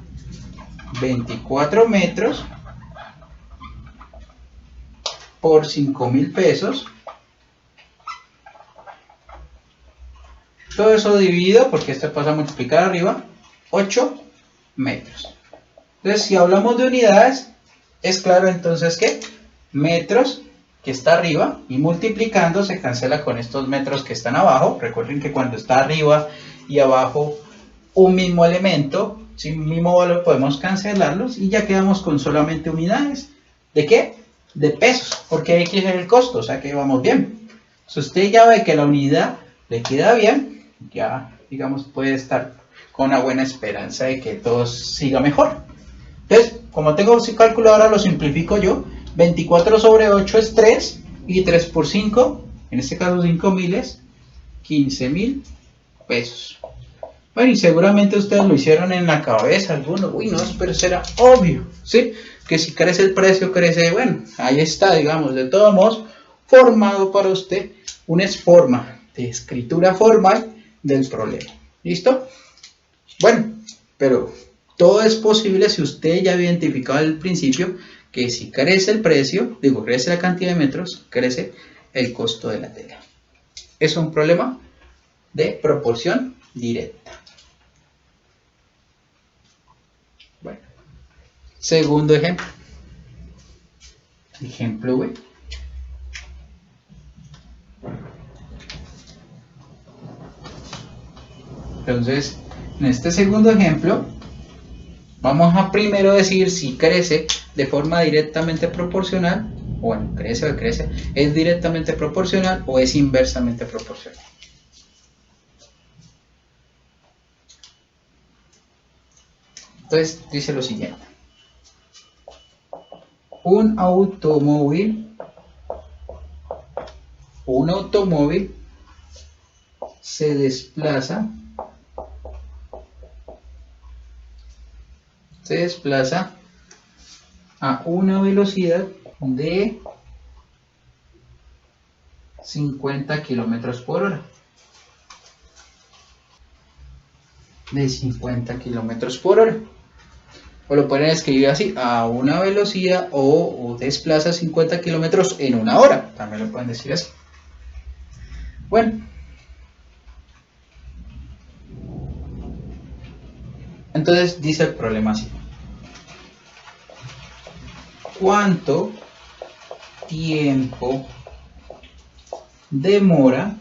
24 metros por 5.000 pesos. Todo eso dividido, porque este pasa a multiplicar arriba, 8 metros. Entonces, si hablamos de unidades, es claro entonces que metros, que está arriba, y multiplicando se cancela con estos metros que están abajo. Recuerden que cuando está arriba y abajo un mismo elemento, sin mismo valor, podemos cancelarlos y ya quedamos con solamente unidades. ¿De qué? De pesos, porque X es el costo, o sea que vamos bien. Si usted ya ve que la unidad le queda bien, ya digamos puede estar con una buena esperanza de que todo siga mejor. Entonces, como tengo calculadora, lo simplifico yo. 24 sobre 8 es 3 y 3 por 5, en este caso 5.000 es 15.000 pesos. Bueno, y seguramente ustedes lo hicieron en la cabeza, algunos, uy, no, pero será obvio, ¿sí? Que si crece el precio, crece, bueno, ahí está, digamos, de todos modos, formado para usted una forma de escritura formal del problema. ¿Listo? Bueno, pero todo es posible si usted ya había identificado al principio que si crece el precio, crece la cantidad de metros, crece el costo de la tela. Es un problema de proporción directa. Bueno, segundo ejemplo. Ejemplo B. Entonces, en este segundo ejemplo, vamos a primero decir si crece de forma directamente proporcional, o bueno, crece, es directamente proporcional o es inversamente proporcional. Entonces, dice lo siguiente. Un automóvil un automóvil se desplaza a una velocidad de 50 kilómetros por hora. De 50 kilómetros por hora. O lo pueden escribir así, a una velocidad o desplaza 50 kilómetros en una hora. También lo pueden decir así. Bueno. Entonces dice el problema así. ¿Cuánto tiempo demora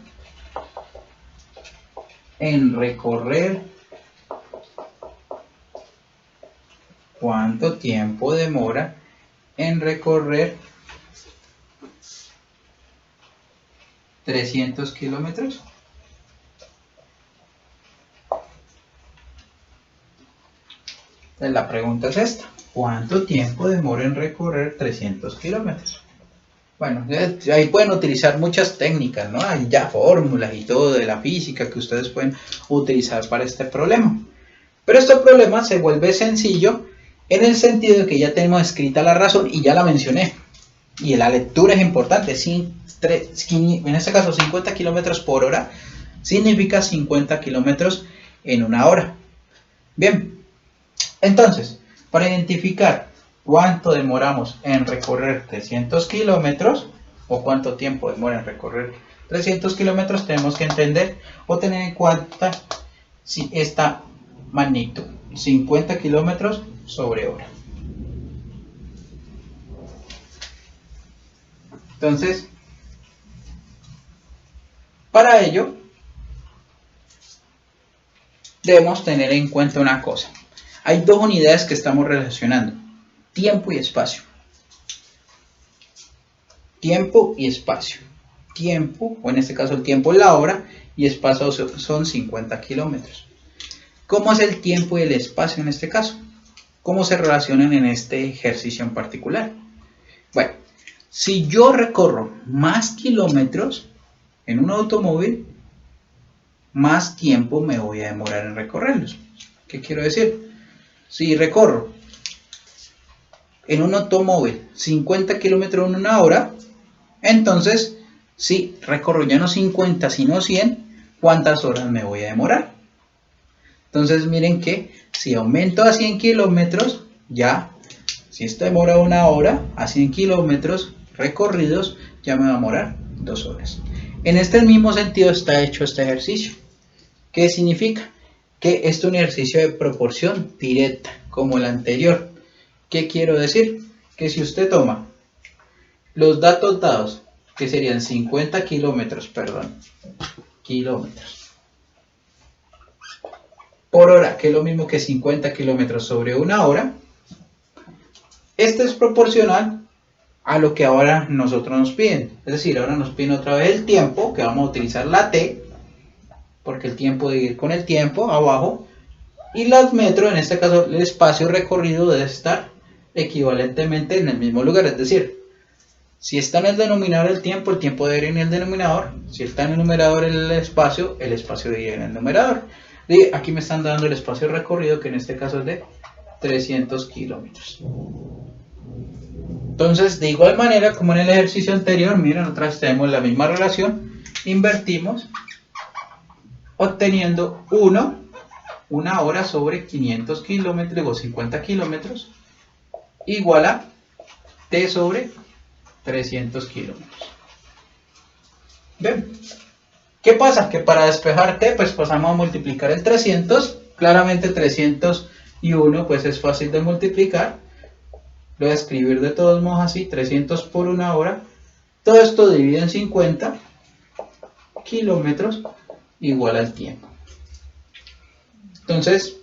en recorrer? ¿Cuánto tiempo demora en recorrer 300 kilómetros? Entonces la pregunta es esta. ¿Cuánto tiempo demora en recorrer 300 kilómetros? Bueno, ahí pueden utilizar muchas técnicas, ¿no? Hay ya fórmulas y todo de la física que ustedes pueden utilizar para este problema. Pero este problema se vuelve sencillo en el sentido de que ya tenemos escrita la razón y ya la mencioné. Y la lectura es importante. En este caso 50 kilómetros por hora significa 50 kilómetros en una hora. Bien, entonces, para identificar cuánto demoramos en recorrer 300 kilómetros o cuánto tiempo demora en recorrer 300 kilómetros, tenemos que entender o tener en cuenta si esta magnitud, 50 kilómetros sobre hora. Entonces, para ello, debemos tener en cuenta una cosa. Hay dos unidades que estamos relacionando, tiempo y espacio. Tiempo y espacio. Tiempo, o en este caso el tiempo es la hora, y espacio son 50 kilómetros. ¿Cómo es el tiempo y el espacio en este caso? ¿Cómo se relacionan en este ejercicio en particular? Bueno, si yo recorro más kilómetros en un automóvil, más tiempo me voy a demorar en recorrerlos. ¿Qué quiero decir? Si recorro en un automóvil 50 kilómetros en una hora, entonces si recorro ya no 50 sino 100, ¿cuántas horas me voy a demorar? Entonces miren que si aumento a 100 kilómetros, ya, si esto demora una hora, a 100 kilómetros recorridos, ya me va a demorar 2 horas. En este mismo sentido está hecho este ejercicio. ¿Qué significa? Que este es un ejercicio de proporción directa, como el anterior. ¿Qué quiero decir? Que si usted toma los datos dados, que serían 50 kilómetros por hora, que es lo mismo que 50 kilómetros sobre una hora, este es proporcional a lo que ahora nosotros nos piden. Es decir, ahora nos piden otra vez el tiempo, que vamos a utilizar la T, porque el tiempo debe ir con el tiempo abajo, y los metros, en este caso el espacio recorrido, debe estar equivalentemente en el mismo lugar. Es decir, si está en el denominador el tiempo debe ir en el denominador. Si está en el numerador el espacio debe ir en el numerador. Y aquí me están dando el espacio recorrido, que en este caso es de 300 kilómetros. Entonces, de igual manera como en el ejercicio anterior, miren, otra vez tenemos la misma relación, invertimos, obteniendo una hora sobre 500 kilómetros o 50 kilómetros igual a T sobre 300 kilómetros. Bien, ¿qué pasa? Que para despejar T, pues pasamos a multiplicar el 300, claramente 301 pues es fácil de multiplicar, lo voy a escribir de todos modos así, 300 por una hora, todo esto divide en 50 kilómetros igual al tiempo. Entonces,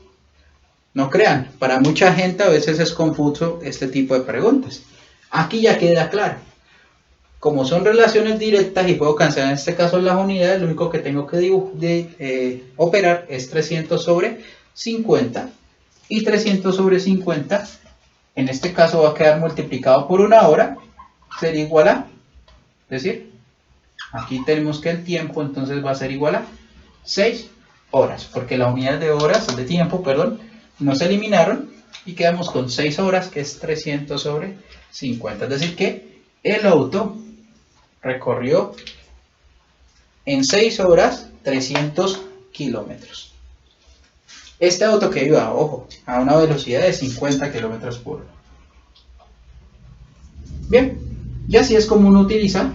no crean, para mucha gente a veces es confuso este tipo de preguntas. Aquí ya queda claro. Como son relaciones directas y puedo cancelar en este caso las unidades, lo único que tengo que operar es 300 sobre 50. Y 300 sobre 50, en este caso va a quedar multiplicado por una hora, sería igual a, es decir, Aquí tenemos que el tiempo entonces va a ser igual a 6 horas, porque la unidad de horas, de tiempo, perdón, nos eliminaron y quedamos con 6 horas, que es 300 sobre 50. Es decir, que el auto recorrió en 6 horas 300 kilómetros. Este auto que iba, ojo, a una velocidad de 50 kilómetros por hora. Bien, y así es como uno utiliza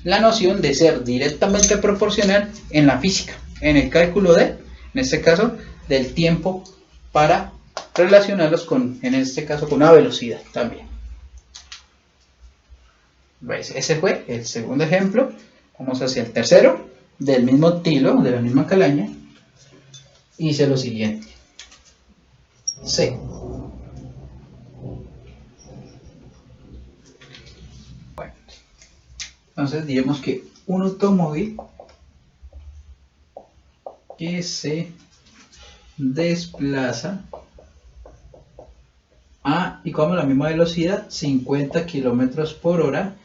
la noción de ser directamente proporcional en la física, en el cálculo de, en este caso, del tiempo para relacionarlos con, en este caso, con una velocidad también. ¿Veis? Ese fue el segundo ejemplo. Vamos hacia el tercero, del mismo estilo, de la misma calaña. Y dice lo siguiente. C. Bueno, entonces diremos que un automóvil que se desplaza a, y como la misma velocidad, 50 kilómetros por hora.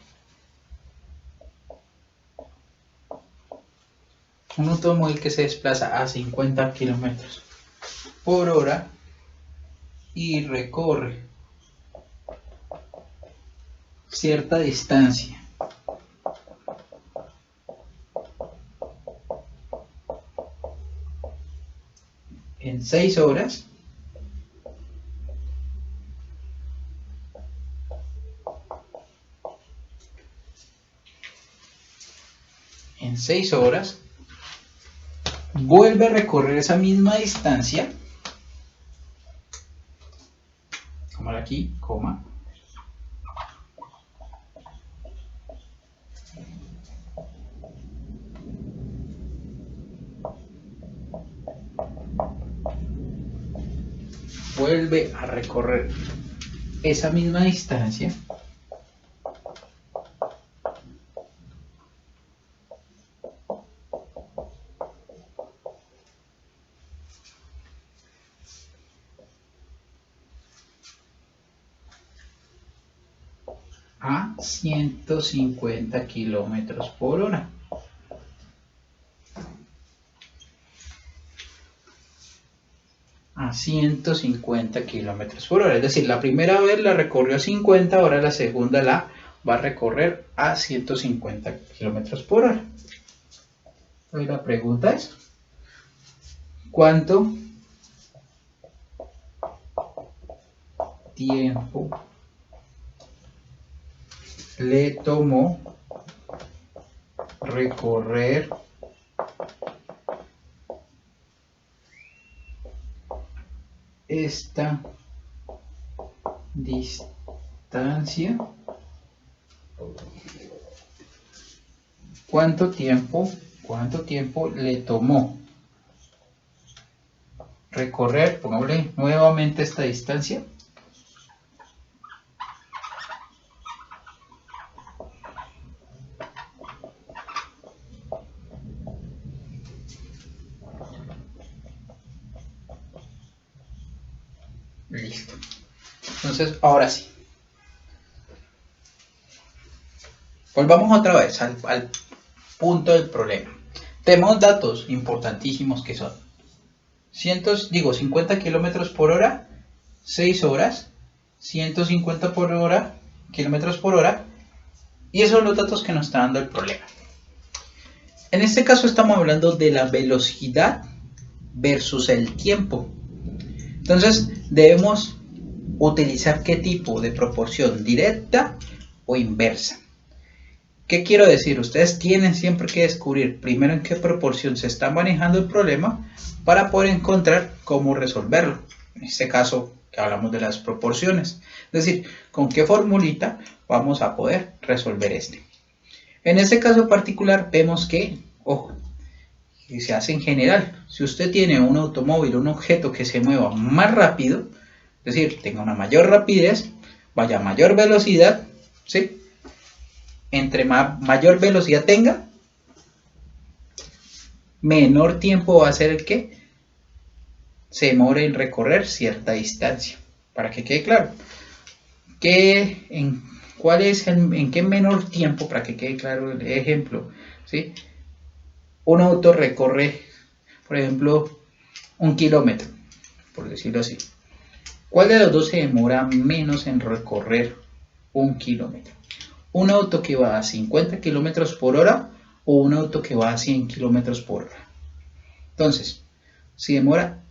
Un automóvil que se desplaza a 50 kilómetros por hora y recorre cierta distancia en 6 horas, vuelve a recorrer esa misma distancia, como aquí, coma, vuelve a recorrer esa misma distancia a 150 kilómetros por hora. A 150 kilómetros por hora. Es decir, la primera vez la recorrió a 50, ahora la segunda la va a recorrer a 150 kilómetros por hora. Hoy la pregunta es, ¿cuánto tiempo le tomó recorrer esta distancia? ¿Cuánto tiempo le tomó recorrer, pongámosle nuevamente esta distancia? Listo. Entonces, ahora sí. Volvamos otra vez al punto del problema. Tenemos datos importantísimos que son 50 kilómetros por hora, 6 horas, 150 por hora, kilómetros por hora, y esos son los datos que nos está dando el problema. En este caso estamos hablando de la velocidad versus el tiempo. Entonces debemos utilizar qué tipo de proporción, directa o inversa. ¿Qué quiero decir? Ustedes tienen siempre que descubrir primero en qué proporción se está manejando el problema para poder encontrar cómo resolverlo. En este caso que hablamos de las proporciones. Es decir, con qué formulita vamos a poder resolver este. En este caso particular vemos que, ojo, que se hace en general. Si usted tiene un automóvil, un objeto que se mueva más rápido, es decir, tenga una mayor rapidez, vaya a mayor velocidad, ¿sí? Entre mayor velocidad tenga, menor tiempo va a ser el que se demore en recorrer cierta distancia. Para que quede claro, que ¿Cuál es en qué menor tiempo, para que quede claro el ejemplo? ¿Sí? Un auto recorre, por ejemplo, 1 kilómetro, por decirlo así. ¿Cuál de los dos se demora menos en recorrer 1 kilómetro? ¿Un auto que va a 50 kilómetros por hora o un auto que va a 100 kilómetros por hora? Entonces, si demora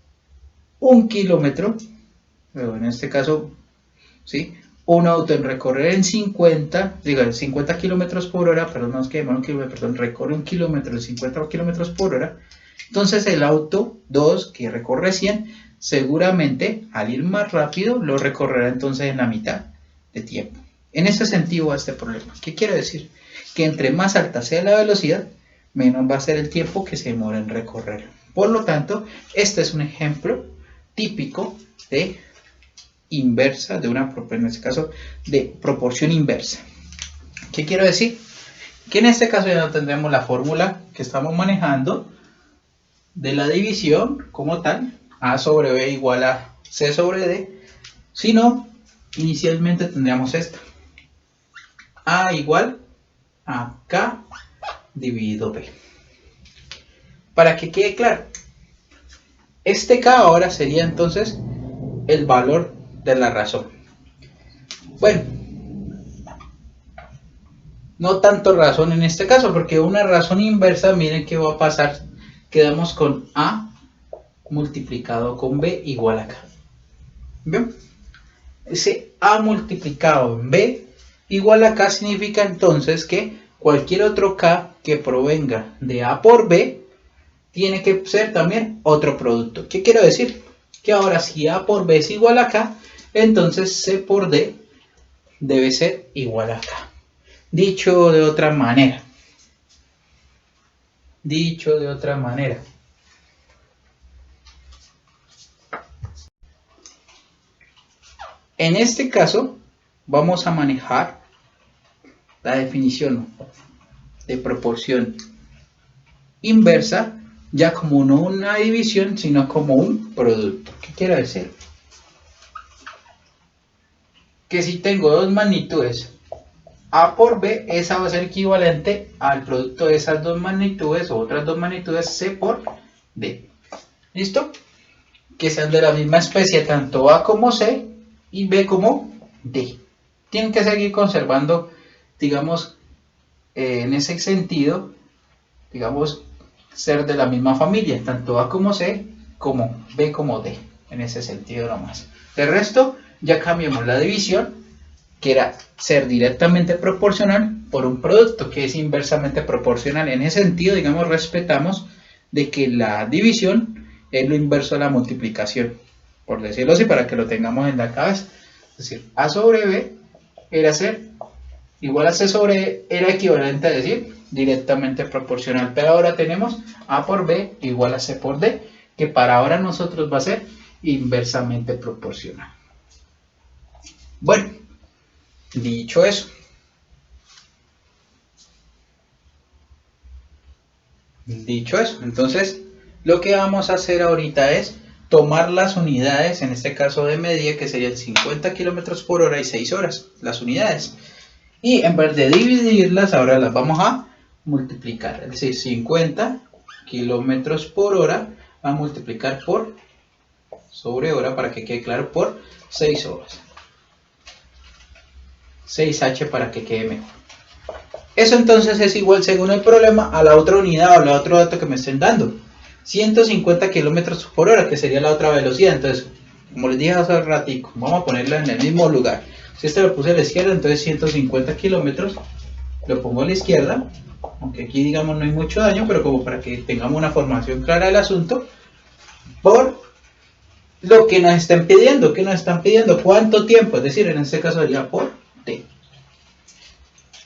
1 kilómetro, pero en este caso, ¿sí? Un auto en recorrer en 50 kilómetros por hora, perdón, no es que demora 1 kilómetro, perdón, recorre 1 kilómetro en 50 kilómetros por hora, entonces el auto 2 que recorre 100, seguramente al ir más rápido lo recorrerá entonces en la mitad de tiempo. En ese sentido va este problema. ¿Qué quiere decir? Que entre más alta sea la velocidad, menos va a ser el tiempo que se demora en recorrer. Por lo tanto, este es un ejemplo típico de inversa, en este caso, de proporción inversa. ¿Qué quiero decir? Que en este caso ya no tendremos la fórmula que estamos manejando de la división como tal, A sobre B igual a C sobre D, sino inicialmente tendríamos esta, A igual a K dividido B. Para que quede claro, este K ahora sería entonces el valor de la razón. Bueno, no tanto razón en este caso, porque una razón inversa, miren qué va a pasar. Quedamos con A multiplicado con B igual a K. ¿Bien? Ese A multiplicado en B igual a K significa entonces que cualquier otro K que provenga de A por B tiene que ser también otro producto. ¿Qué quiero decir? Que ahora si A por B es igual a K, entonces C por D debe ser igual a K. Dicho de otra manera. En este caso, vamos a manejar la definición de proporción inversa ya como no una división, sino como un producto. ¿Qué quiere decir? Que si tengo dos magnitudes A por B, esa va a ser equivalente al producto de esas dos magnitudes o otras dos magnitudes C por D. ¿Listo? Que sean de la misma especie, tanto A como C y B como D. Tienen que seguir conservando, digamos, en ese sentido, digamos, ser de la misma familia, tanto A como C, como B como D, en ese sentido nomás. De resto, ya cambiamos la división, que era ser directamente proporcional por un producto que es inversamente proporcional. En ese sentido, digamos, respetamos de que la división es lo inverso a la multiplicación, por decirlo así, para que lo tengamos en la cabeza. Es decir, A sobre B era ser igual a C sobre E, era equivalente a decir directamente proporcional, pero ahora tenemos A por B igual a C por D, que para ahora nosotros va a ser inversamente proporcional. Bueno, dicho eso, entonces lo que vamos a hacer ahorita es tomar las unidades, en este caso de medida, que serían 50 kilómetros por hora y 6 horas, las unidades. Y en vez de dividirlas, ahora las vamos a multiplicar. Es decir, 50 kilómetros por hora a multiplicar por sobre hora, para que quede claro, por 6 horas. 6H para que quede mejor. Eso entonces es igual, según el problema, a la otra unidad o al otro dato que me estén dando. 150 kilómetros por hora, que sería la otra velocidad. Entonces, como les dije hace ratico, vamos a ponerla en el mismo lugar. Si este lo puse a la izquierda, entonces 150 kilómetros lo pongo a la izquierda, aunque aquí digamos no hay mucho daño, pero como para que tengamos una formación clara del asunto, por lo que nos están pidiendo. ¿Qué nos están pidiendo? ¿Cuánto tiempo? Es decir, en este caso sería por t.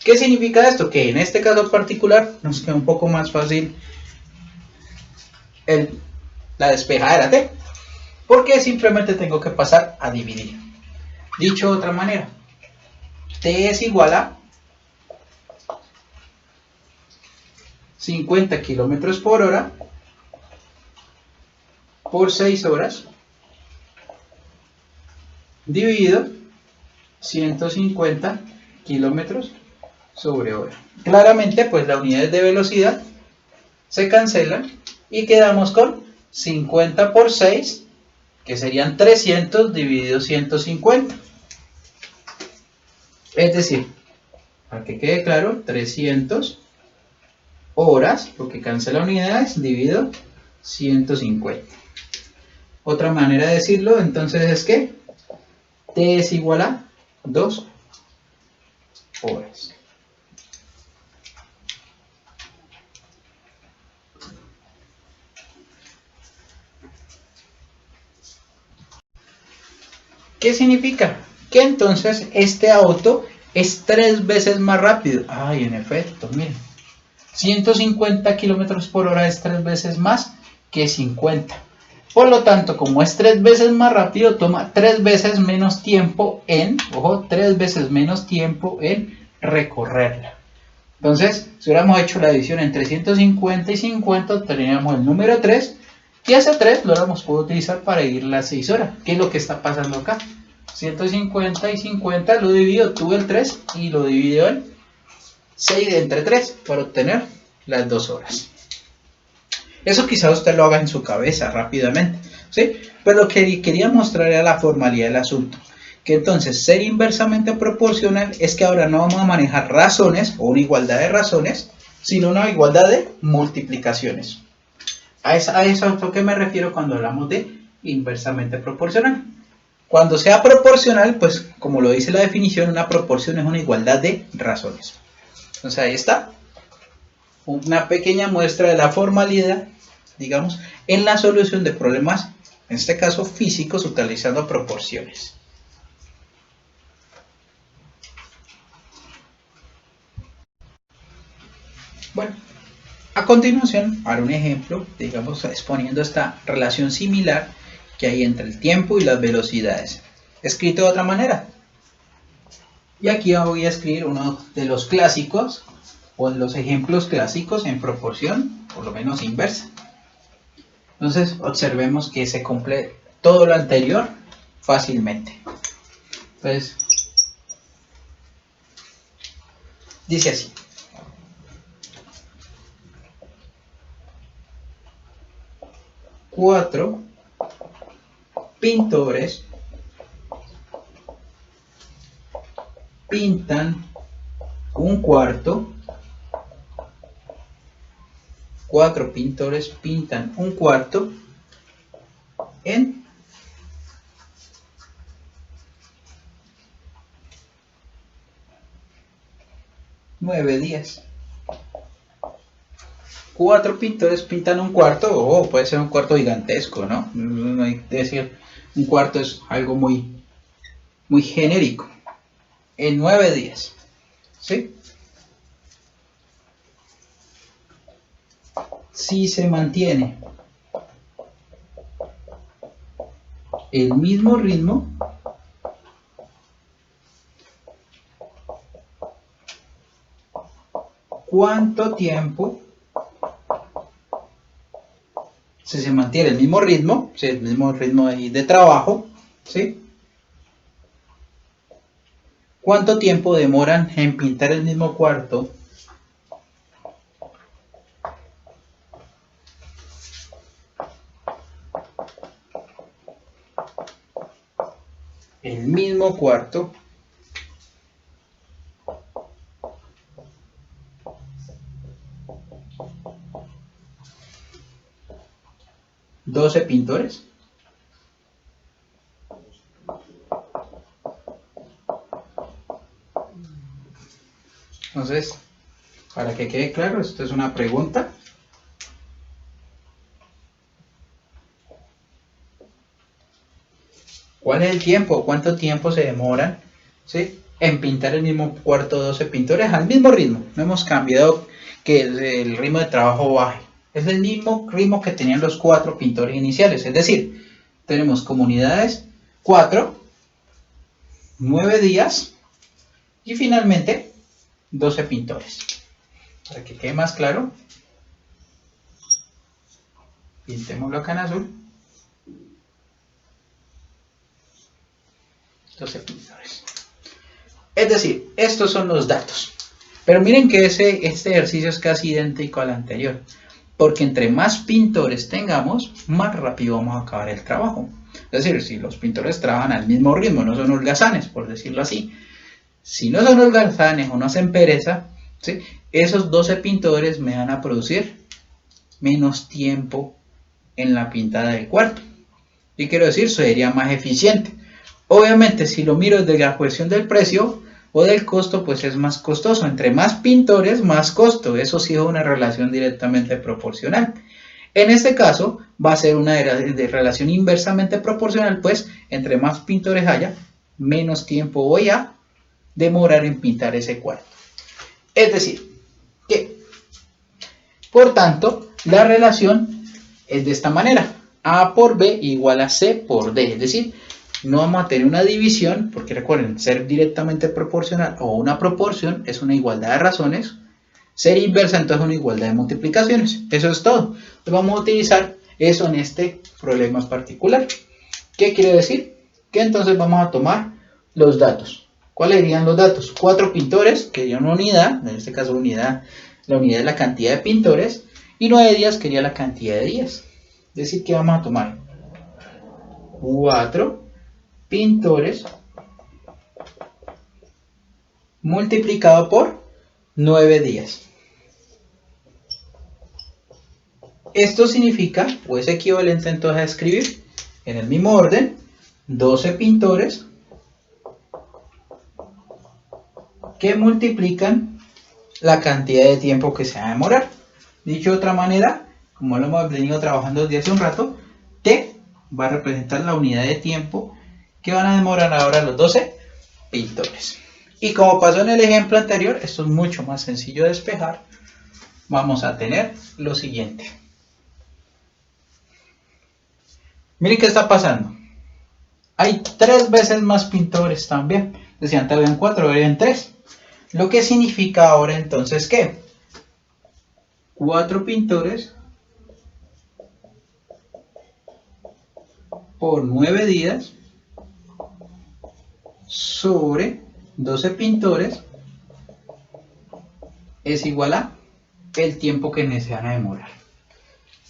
¿Qué significa esto? Que en este caso particular nos queda un poco más fácil la despejada de la t, porque simplemente tengo que pasar a dividir. Dicho de otra manera, t es igual a 50 kilómetros por hora por 6 horas dividido 150 kilómetros sobre hora. Claramente, pues las unidades de velocidad se cancelan y quedamos con 50 por 6, que serían 300 dividido 150. Es decir, para que quede claro, 300 horas, porque cancela unidades, dividido 150. Otra manera de decirlo entonces es que T es igual a 2 horas. ¿Qué significa? Que entonces este auto es 3 veces más rápido. Ay, en efecto, miren. 150 kilómetros por hora es 3 veces más que 50. Por lo tanto, como es 3 veces más rápido, toma 3 veces menos tiempo en, ojo, 3 veces menos tiempo en recorrerla. Entonces, si hubiéramos hecho la división entre 150 y 50, obtendríamos el número 3. Y ese 3 lo hubiéramos podido utilizar para ir las 6 horas. ¿Qué es lo que está pasando acá? 150 y 50 lo divido, tuve el 3 y lo divido en 6 entre 3 para obtener las 2 horas. Eso quizá usted lo haga en su cabeza rápidamente, ¿sí? Pero lo que quería mostrar era la formalidad del asunto. Que entonces ser inversamente proporcional es que ahora no vamos a manejar razones o una igualdad de razones, sino una igualdad de multiplicaciones. A eso a qué me refiero cuando hablamos de inversamente proporcional. Cuando sea proporcional, pues como lo dice la definición, una proporción es una igualdad de razones. Entonces ahí está una pequeña muestra de la formalidad, digamos, en la solución de problemas, en este caso físicos, utilizando proporciones. Bueno, a continuación haré un ejemplo, digamos, exponiendo esta relación similar que hay entre el tiempo y las velocidades, escrito de otra manera. Y aquí voy a escribir uno de los clásicos, o de los ejemplos clásicos en proporción, por lo menos inversa. Entonces, observemos que se cumple todo lo anterior fácilmente. Entonces, dice así. Cuatro pintores pintan un cuarto. 4 pintores pintan un cuarto en 9 días. 4 pintores pintan un cuarto, puede ser un cuarto gigantesco, ¿no? No hay que decir, un cuarto es algo muy, muy genérico. En 9 días, ¿sí? Si se mantiene el mismo ritmo, ¿cuánto tiempo? Si se mantiene el mismo ritmo, ¿sí? El mismo ritmo de trabajo, ¿sí? ¿Cuánto tiempo demoran en pintar el mismo cuarto? El mismo cuarto. ¿12 pintores? Entonces, para que quede claro, esto es una pregunta. ¿Cuál es el tiempo? ¿Cuánto tiempo se demoran, ¿sí?, en pintar el mismo cuarto 12 pintores al mismo ritmo? No hemos cambiado que el ritmo de trabajo baje. Es el mismo ritmo que tenían los 4 pintores iniciales. Es decir, tenemos como unidades 4, 9 días y finalmente 12 pintores. Para que quede más claro, pintémoslo acá en azul. 12 pintores. Es decir, estos son los datos. Pero miren que este ejercicio es casi idéntico al anterior. Porque entre más pintores tengamos, más rápido vamos a acabar el trabajo. Es decir, si los pintores trabajan al mismo ritmo, no son holgazanes, por decirlo así. Si no son holgazanes o no hacen pereza, ¿sí?, esos 12 pintores me van a producir menos tiempo en la pintada del cuarto. Y quiero decir, sería más eficiente. Obviamente, si lo miro desde la cuestión del precio o del costo, pues es más costoso. Entre más pintores, más costo. Eso sí es una relación directamente proporcional. En este caso, va a ser una de relación inversamente proporcional, pues entre más pintores haya, menos tiempo voy a demorar en pintar ese cuarto. Es decir, que, por tanto, la relación es de esta manera. A por B igual a C por D. Es decir, no vamos a tener una división, porque recuerden, ser directamente proporcional o una proporción es una igualdad de razones. Ser inversa, entonces, una igualdad de multiplicaciones. Eso es todo. Entonces, vamos a utilizar eso en este problema particular. ¿Qué quiere decir? Que entonces vamos a tomar los datos. ¿Cuáles serían los datos? 4 pintores, que sería una unidad, en este caso la unidad es la cantidad de pintores, y 9 días, que sería la cantidad de días. Es decir, que vamos a tomar 4 pintores multiplicado por 9 días. Esto significa, o es equivalente entonces a escribir en el mismo orden 12 pintores que multiplican la cantidad de tiempo que se va a demorar. Dicho de otra manera, como lo hemos venido trabajando desde hace un rato, T va a representar la unidad de tiempo que van a demorar ahora los 12 pintores. Y como pasó en el ejemplo anterior, esto es mucho más sencillo de despejar. Vamos a tener lo siguiente. Miren qué está pasando. Hay 3 veces más pintores también. Decía antes habían 4, ahora habían 3. Lo que significa ahora entonces que 4 pintores por 9 días sobre 12 pintores es igual a el tiempo que se van a demorar.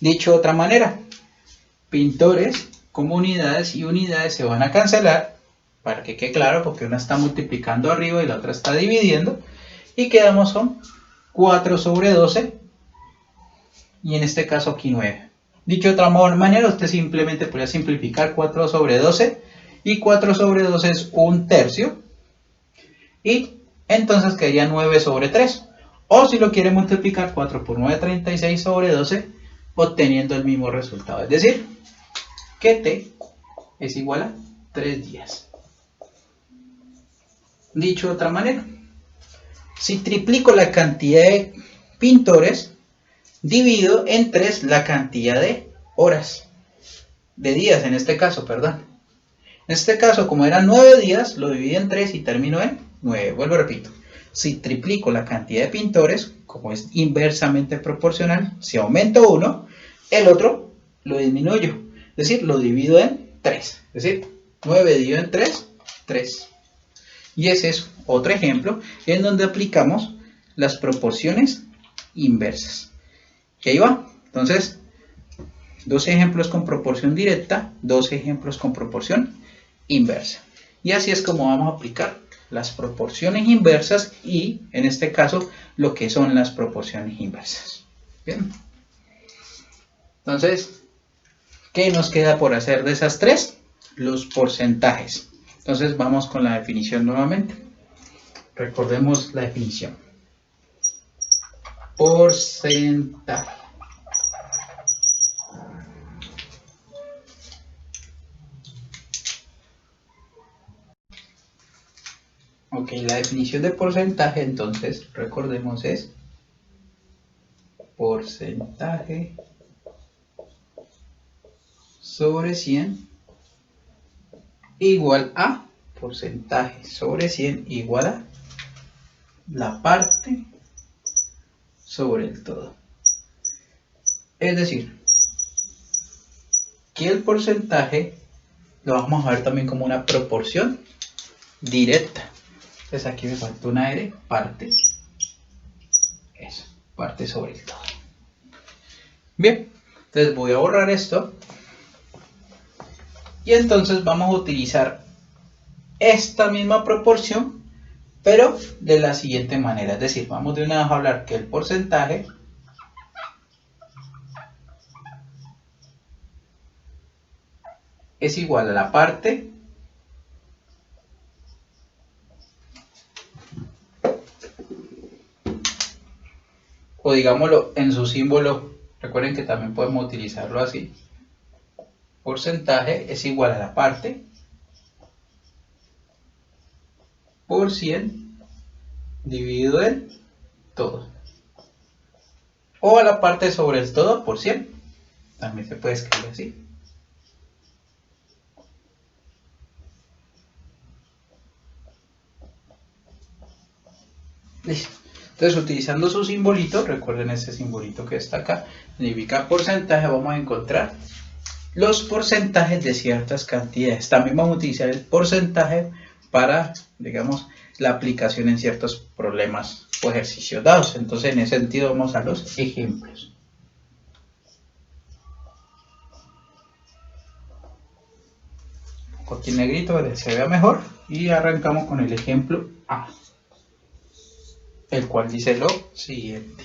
Dicho de otra manera, pintores como unidades y unidades se van a cancelar, para que quede claro, porque una está multiplicando arriba y la otra está dividiendo, y quedamos son 4 sobre 12, y en este caso aquí 9. Dicho de otra manera, usted simplemente podría simplificar 4 sobre 12, y 4 sobre 12 es 1/3, y entonces quedaría 9 sobre 3. O si lo quiere multiplicar, 4 por 9, 36 sobre 12, obteniendo el mismo resultado. Es decir, que T es igual a 3 días. Dicho de otra manera, si triplico la cantidad de pintores, divido en 3 la cantidad de horas, de días en este caso, perdón. En este caso, como eran 9 días, lo divido en 3 y termino en 9. Vuelvo, repito. Si triplico la cantidad de pintores, como es inversamente proporcional, si aumento uno, el otro lo disminuyo. Es decir, lo divido en 3. Es decir, 9 dividido en 3, 3. Y ese es otro ejemplo en donde aplicamos las proporciones inversas. Y ahí va. Entonces, 2 ejemplos con proporción directa, 2 ejemplos con proporción inversa. Y así es como vamos a aplicar las proporciones inversas y, en este caso, lo que son las proporciones inversas. Bien. Entonces, ¿qué nos queda por hacer de esas 3? Los porcentajes. Entonces, vamos con la definición nuevamente. Recordemos la definición. Porcentaje. Ok, la definición de porcentaje, entonces, recordemos, es porcentaje sobre 100 igual a porcentaje sobre 100 igual a la parte sobre el todo. Es decir, que el porcentaje lo vamos a ver también como una proporción directa. Entonces aquí me falta una R, parte. Eso, parte sobre el todo. Bien, entonces voy a borrar esto. Y entonces vamos a utilizar esta misma proporción, pero de la siguiente manera. Es decir, vamos de una vez a hablar que el porcentaje es igual a la parte o digámoslo en su símbolo. Recuerden que también podemos utilizarlo así. Porcentaje es igual a la parte por 100 dividido en todo. O a la parte sobre el todo por 100. También se puede escribir así. Listo. Entonces, utilizando su simbolito, recuerden ese simbolito que está acá, significa porcentaje, vamos a encontrar los porcentajes de ciertas cantidades. También vamos a utilizar el porcentaje para, digamos, la aplicación en ciertos problemas o ejercicios dados. Entonces, en ese sentido, vamos a los ejemplos. Con negrito para que se vea mejor y arrancamos con el ejemplo A, el cual dice lo siguiente.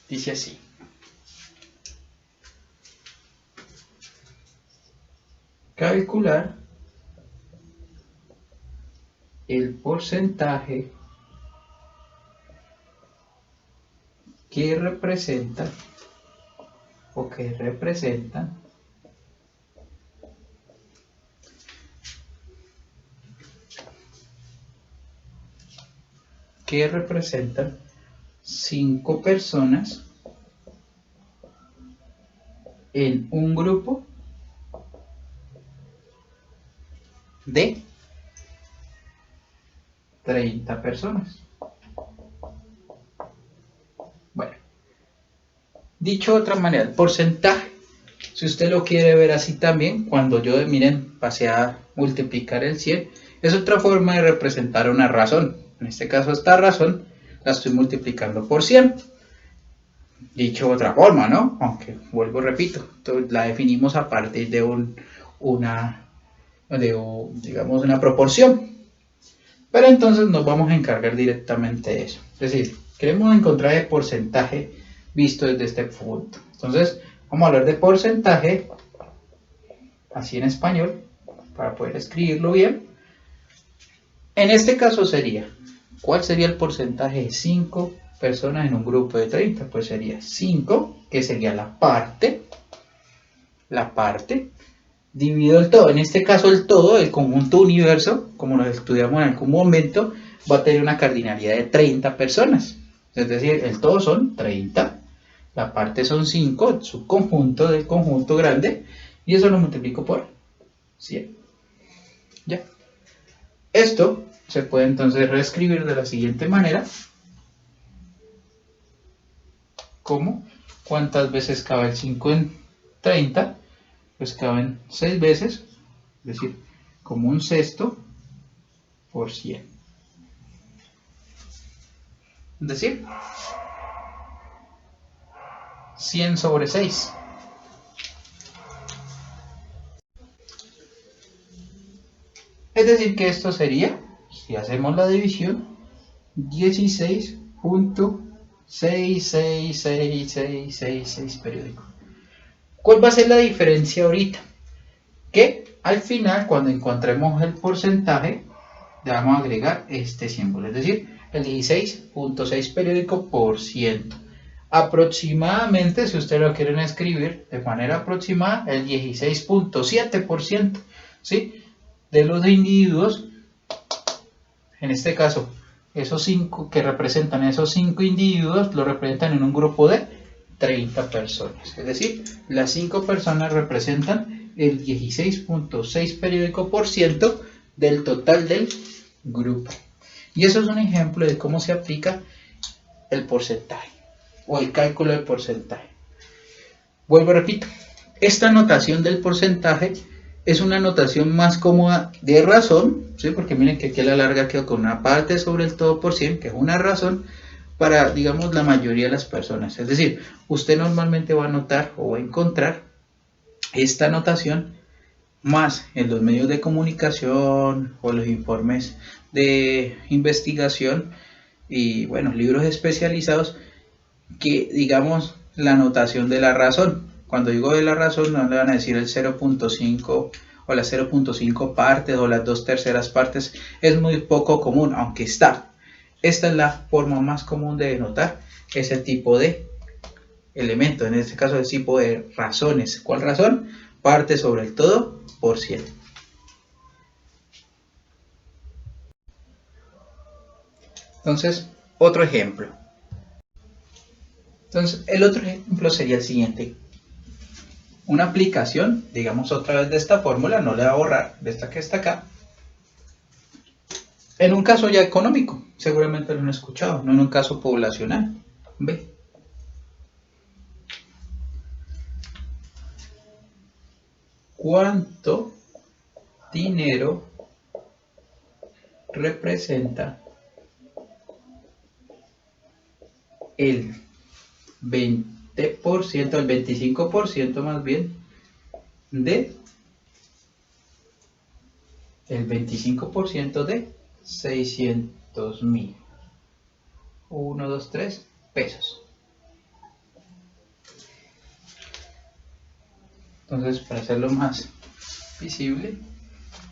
Dice así. Calcular el porcentaje que representa o que representan que representan 5 personas en un grupo de 30 personas. Bueno, dicho de otra manera, el porcentaje, si usted lo quiere ver así también, cuando yo, miren, pasé a multiplicar el 100, es otra forma de representar una razón. En este caso, esta razón la estoy multiplicando por 100. Dicho de otra forma, ¿no? Aunque, vuelvo y repito, la definimos a partir de digamos, una proporción. Pero entonces nos vamos a encargar directamente de eso. Es decir, queremos encontrar el porcentaje visto desde este punto. Entonces, vamos a hablar de porcentaje, así en español, para poder escribirlo bien. En este caso sería, ¿cuál sería el porcentaje de 5 personas en un grupo de 30? Pues sería 5, que sería la parte, dividido el todo. En este caso el todo, el conjunto universo, como lo estudiamos en algún momento, va a tener una cardinalidad de 30 personas. Es decir, el todo son 30, la parte son 5, el subconjunto del conjunto grande, y eso lo multiplico por 100. ¿Ya? Esto se puede entonces reescribir de la siguiente manera. ¿Cómo? ¿Cuántas veces cabe el 5 en 30? Pues caben 6 veces, es decir, como un sexto por 100. Es decir, 100 sobre 6. Es decir, que esto sería, si hacemos la división, 16.66666 periódico. ¿Cuál va a ser la diferencia ahorita? Que al final, cuando encontremos el porcentaje, le vamos a agregar este símbolo, es decir, el 16.6 periódico por ciento. Aproximadamente, si ustedes lo quieren escribir de manera aproximada, el 16.7%, ¿sí? De los individuos, en este caso, esos 5 que representan esos 5 individuos, lo representan en un grupo de 30 personas. Es decir, las 5 personas representan el 16.6 periódico por ciento del total del grupo. Y eso es un ejemplo de cómo se aplica el porcentaje o el cálculo del porcentaje. Vuelvo y repito, esta notación del porcentaje es una notación más cómoda de razón, ¿sí? Porque miren que aquí a la larga quedo con una parte sobre el todo por 100, que es una razón para, digamos, la mayoría de las personas. Es decir, usted normalmente va a notar o va a encontrar esta notación más en los medios de comunicación o los informes de investigación y, bueno, libros especializados que, digamos, la notación de la razón. Cuando digo de la razón, no le van a decir el 0.5 o las 0.5 partes o las 2/3 partes. Es muy poco común, aunque está. Esta es la forma más común de denotar ese tipo de elemento. En este caso, el tipo de razones. ¿Cuál razón? Parte sobre el todo por 100. Entonces, otro ejemplo. Entonces, el otro ejemplo sería el siguiente. Una aplicación, digamos otra vez de esta fórmula, no le va a borrar, de esta que está acá. En un caso ya económico, seguramente lo han escuchado, no en un caso poblacional. ¿Ve? ¿Cuánto dinero representa el 20%, el 25% más bien, de el 25% de 600.000? 1, 2, 3 pesos. Entonces, para hacerlo más visible,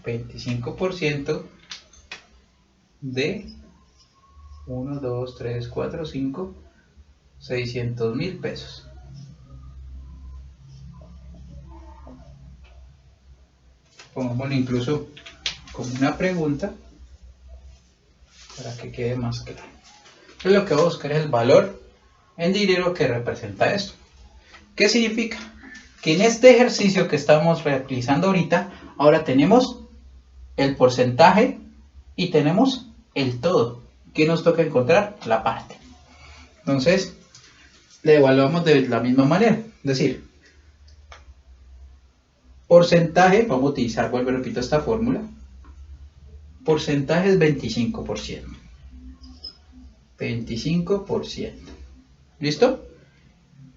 25% de 1, 2, 3, 4, 5, 600.000 pesos. Pongámoslo incluso como una pregunta para que quede más claro. Entonces, lo que voy a buscar es el valor en dinero que representa esto. ¿Qué significa? Que en este ejercicio que estamos realizando ahorita, ahora tenemos el porcentaje y tenemos el todo. ¿Qué nos toca encontrar? La parte. Entonces, le evaluamos de la misma manera. Es decir, porcentaje, vamos a utilizar, vuelvo y repito esta fórmula. Porcentaje es 25%. 25%. ¿Listo?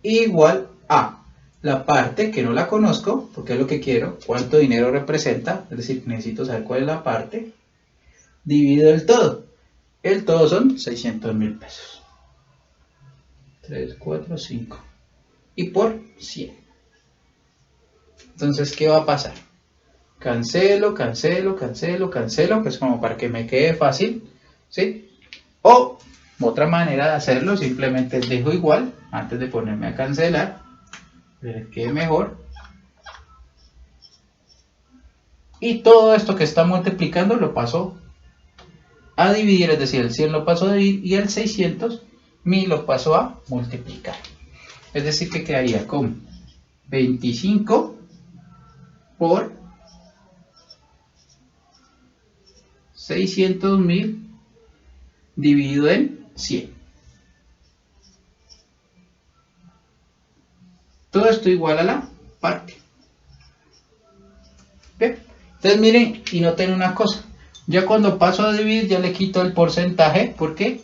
Igual a la parte que no la conozco, porque es lo que quiero, cuánto dinero representa, es decir, necesito saber cuál es la parte, dividido el todo. El todo son 600.000 pesos. 3, 4, 5. Y por 100. Entonces, ¿qué va a pasar? Cancelo, cancelo, cancelo, cancelo, pues como para que me quede fácil, ¿sí? O otra manera de hacerlo, simplemente dejo igual, antes de ponerme a cancelar, para que quede mejor. Y todo esto que está multiplicando lo paso a dividir, es decir, el 100 lo paso a dividir y el 600.000 lo paso a multiplicar. Es decir, que quedaría con 25 por 600.000 dividido en 100. Todo esto igual a la parte. ¿Bien? Entonces miren y noten una cosa. Ya cuando paso a dividir ya le quito el porcentaje porque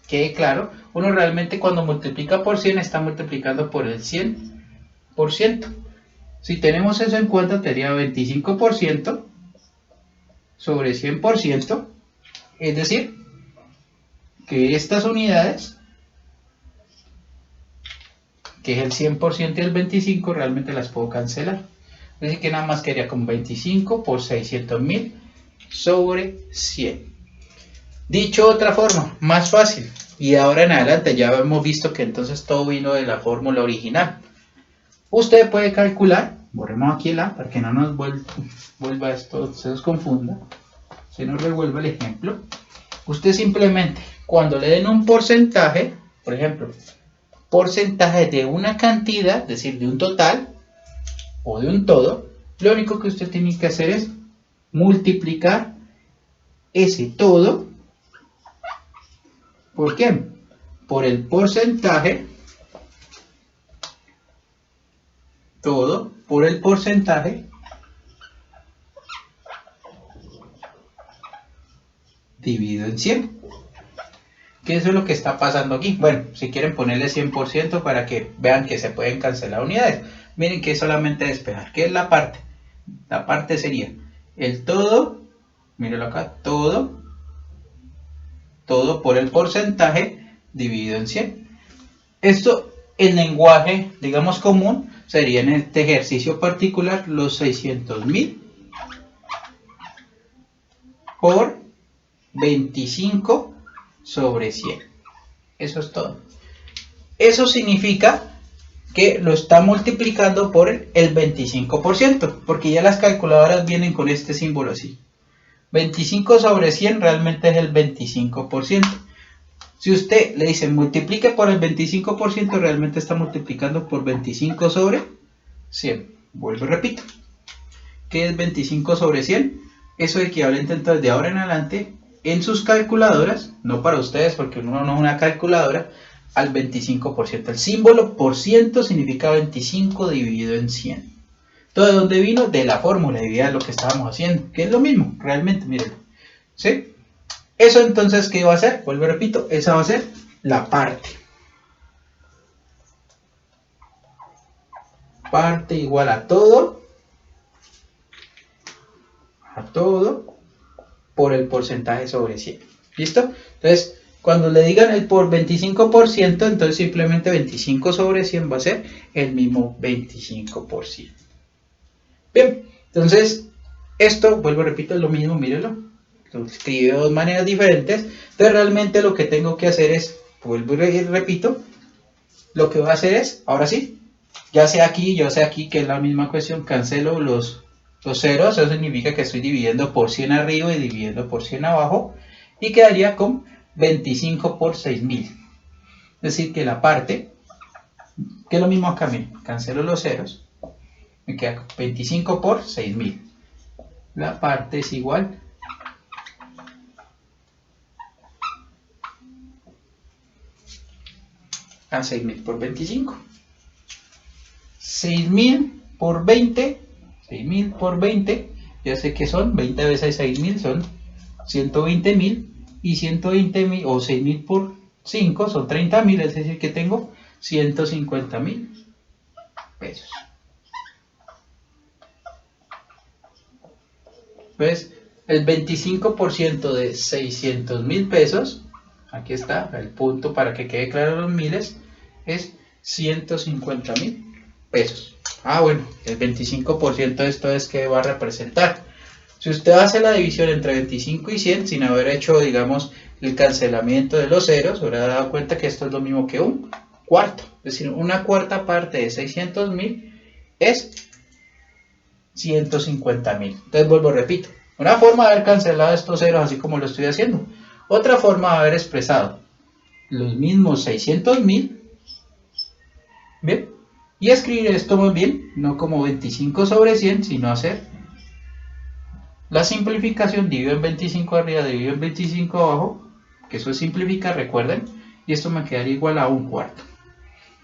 quede claro. Uno realmente cuando multiplica por 100 está multiplicando por el 100%. Si tenemos eso en cuenta sería 25% sobre 100%. Es decir, que estas unidades, que es el 100% y el 25%, realmente las puedo cancelar. Es decir, que nada más quedaría con 25 por 600.000 sobre 100. Dicho de otra forma, más fácil. Y ahora en adelante ya hemos visto que entonces todo vino de la fórmula original. Usted puede calcular, borremos aquí la para que no nos vuelva esto, se nos confunda, se nos revuelva el ejemplo. Usted simplemente, cuando le den un porcentaje, por ejemplo, porcentaje de una cantidad, es decir, de un total o de un todo, lo único que usted tiene que hacer es multiplicar ese todo. ¿Por qué? Por el porcentaje todo por el porcentaje dividido en 100. ¿Qué es lo que está pasando aquí? Bueno, si quieren ponerle 100% para que vean que se pueden cancelar unidades. Miren que es solamente despejar. ¿Qué es la parte? La parte sería el todo, mírenlo acá, todo por el porcentaje dividido en 100. Esto en lenguaje, digamos, común, sería en este ejercicio particular los 600.000 por 25 sobre 100. Eso es todo. Eso significa que lo está multiplicando por el 25%, porque ya las calculadoras vienen con este símbolo así. 25 sobre 100 realmente es el 25%. Si usted le dice multiplique por el 25%, realmente está multiplicando por 25 sobre 100. Vuelvo y repito. ¿Qué es 25 sobre 100? Eso es equivalente entonces de ahora en adelante en sus calculadoras, no para ustedes porque uno no es una calculadora, al 25%. El símbolo por ciento significa 25 dividido en 100. ¿Todo de dónde vino? De la fórmula y de lo que estábamos haciendo, que es lo mismo, realmente, mírenlo. ¿Sí? Eso entonces, ¿qué va a ser? Vuelvo y repito, esa va a ser la parte. Parte igual a todo por el porcentaje sobre 100. ¿Listo? Entonces, cuando le digan el por 25%, entonces simplemente 25 sobre 100 va a ser el mismo 25%. Bien, entonces, esto, vuelvo y repito, es lo mismo, mírenlo. Lo escribe de dos maneras diferentes. Entonces, realmente lo que tengo que hacer es, vuelvo y repito, lo que voy a hacer es, ahora sí, ya sea aquí, yo sé aquí que es la misma cuestión, cancelo los ceros, eso significa que estoy dividiendo por 100 arriba y dividiendo por 100 abajo, y quedaría con 25 por 6.000. Es decir, que la parte, que es lo mismo acá, miren, cancelo los ceros, me queda 25 por 6.000. La parte es igual a 6.000 por 25. 6.000 por 20, 6.000 por 20, ya sé que son 20 veces 6.000 son 120.000, y 120.000 o 6.000 por 5 son 30.000, es decir que tengo 150.000 pesos. ¿Ves? El 25% de 600.000 pesos, aquí está el punto para que quede claro los miles, es 150.000 pesos. Bueno, el 25% de esto es que va a representar. Si usted hace la división entre 25 y 100 sin haber hecho, digamos, el cancelamiento de los ceros, se habrá dado cuenta que esto es lo mismo que un cuarto. Es decir, una cuarta parte de 600.000 es 150.000. Entonces vuelvo, repito. Una forma de haber cancelado estos ceros así como lo estoy haciendo. Otra forma de haber expresado los mismos 600.000. Bien. Y escribir esto muy bien, no como 25 sobre 100, sino hacer la simplificación, dividido en 25 arriba, dividido en 25 abajo, que eso es simplificar, recuerden, y esto me quedaría igual a un cuarto.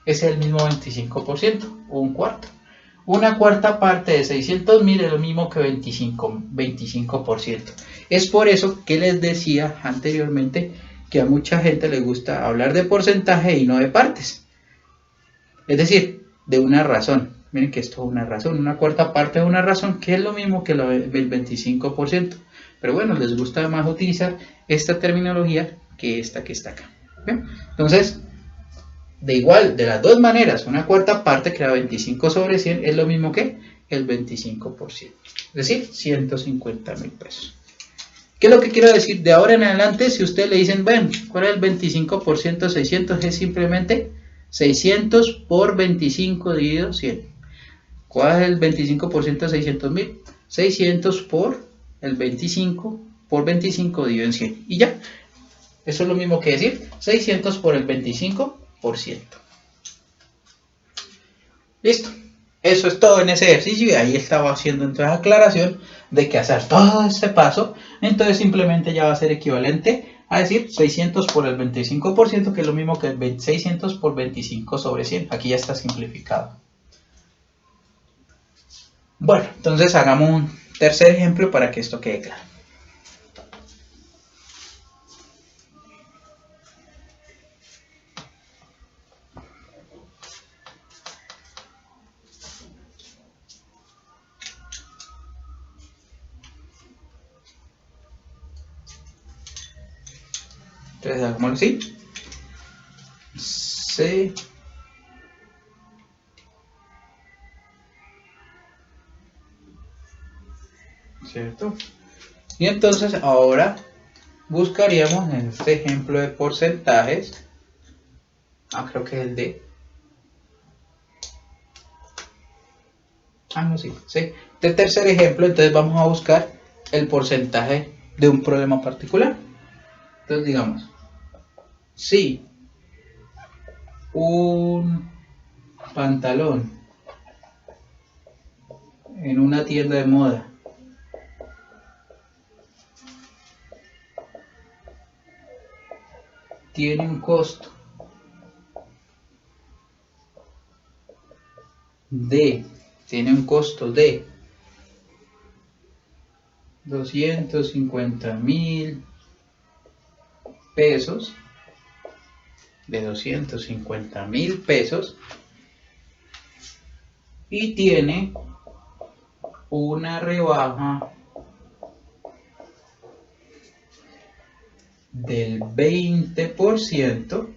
Ese es el mismo 25%, o un cuarto. Una cuarta parte de 600.000 es lo mismo que 25%. Es por eso que les decía anteriormente que a mucha gente le gusta hablar de porcentaje y no de partes. Es decir, de una razón. Miren que esto es una razón, una cuarta parte de una razón, que es lo mismo que el 25%. Pero bueno, les gusta más utilizar esta terminología que esta que está acá. ¿Bien? Entonces, de las dos maneras, una cuarta parte que era 25 sobre 100 es lo mismo que el 25%. Es decir, 150.000 pesos. ¿Qué es lo que quiero decir? De ahora en adelante, si ustedes le dicen, bueno, ¿cuál es el 25% de 600? Es simplemente 600 por 25 dividido 100. ¿Cuál es el 25% de 600.000? 600 por el 25 por 25 dividido en 100. Y ya. Eso es lo mismo que decir 600 por el 25%. Listo. Eso es todo en ese ejercicio y ahí estaba haciendo entonces aclaración de que hacer todo este paso, entonces simplemente ya va a ser equivalente a decir 600 por el 25%, que es lo mismo que 600 por 25 sobre 100. Aquí ya está simplificado. Bueno, entonces hagamos un tercer ejemplo para que esto quede claro. Entonces hagámoslo así. C ¿cierto? Y entonces ahora buscaríamos en este ejemplo de porcentajes. Creo que es el de. No, sí, sí. De tercer ejemplo, entonces vamos a buscar el porcentaje de un problema particular. Entonces digamos, si un pantalón en una tienda de moda tiene un costo de 250.000 pesos, y tiene una rebaja del 20%,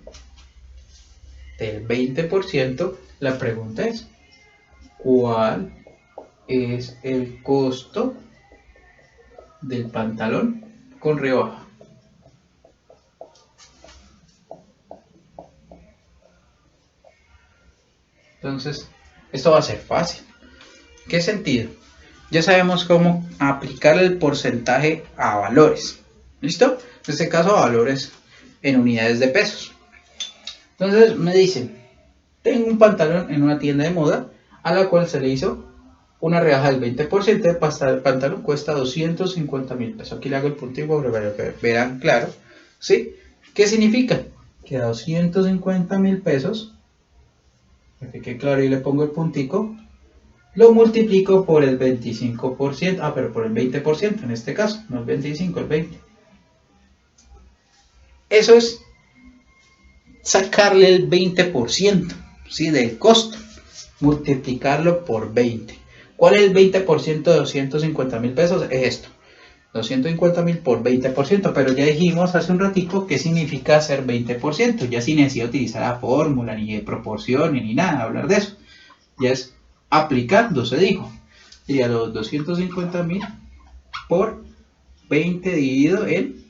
la pregunta es, ¿cuál es el costo del pantalón con rebaja? Entonces, esto va a ser fácil. ¿Qué sentido? Ya sabemos cómo aplicar el porcentaje a valores. ¿Listo? En este caso, a valores en unidades de pesos. Entonces, me dicen, tengo un pantalón en una tienda de moda a la cual se le hizo una rebaja del 20%. El pantalón cuesta 250.000 pesos. Aquí le hago el puntico para que vean claro. ¿Sí? ¿Qué significa? Que a 250.000 pesos, para que quede claro y le pongo el puntico, lo multiplico por el 25%, pero por el 20% en este caso, no el 25, el 20. Eso es sacarle el 20%, ¿sí? Del costo, multiplicarlo por 20. ¿Cuál es el 20% de 250.000 pesos? Es esto, 250.000 por 20%, pero ya dijimos hace un ratico qué significa hacer 20%, ya sin necesidad de utilizar la fórmula, ni de proporciones, ni nada, hablar de eso. Ya es aplicando, se dijo. Sería los 250.000 por 20 dividido en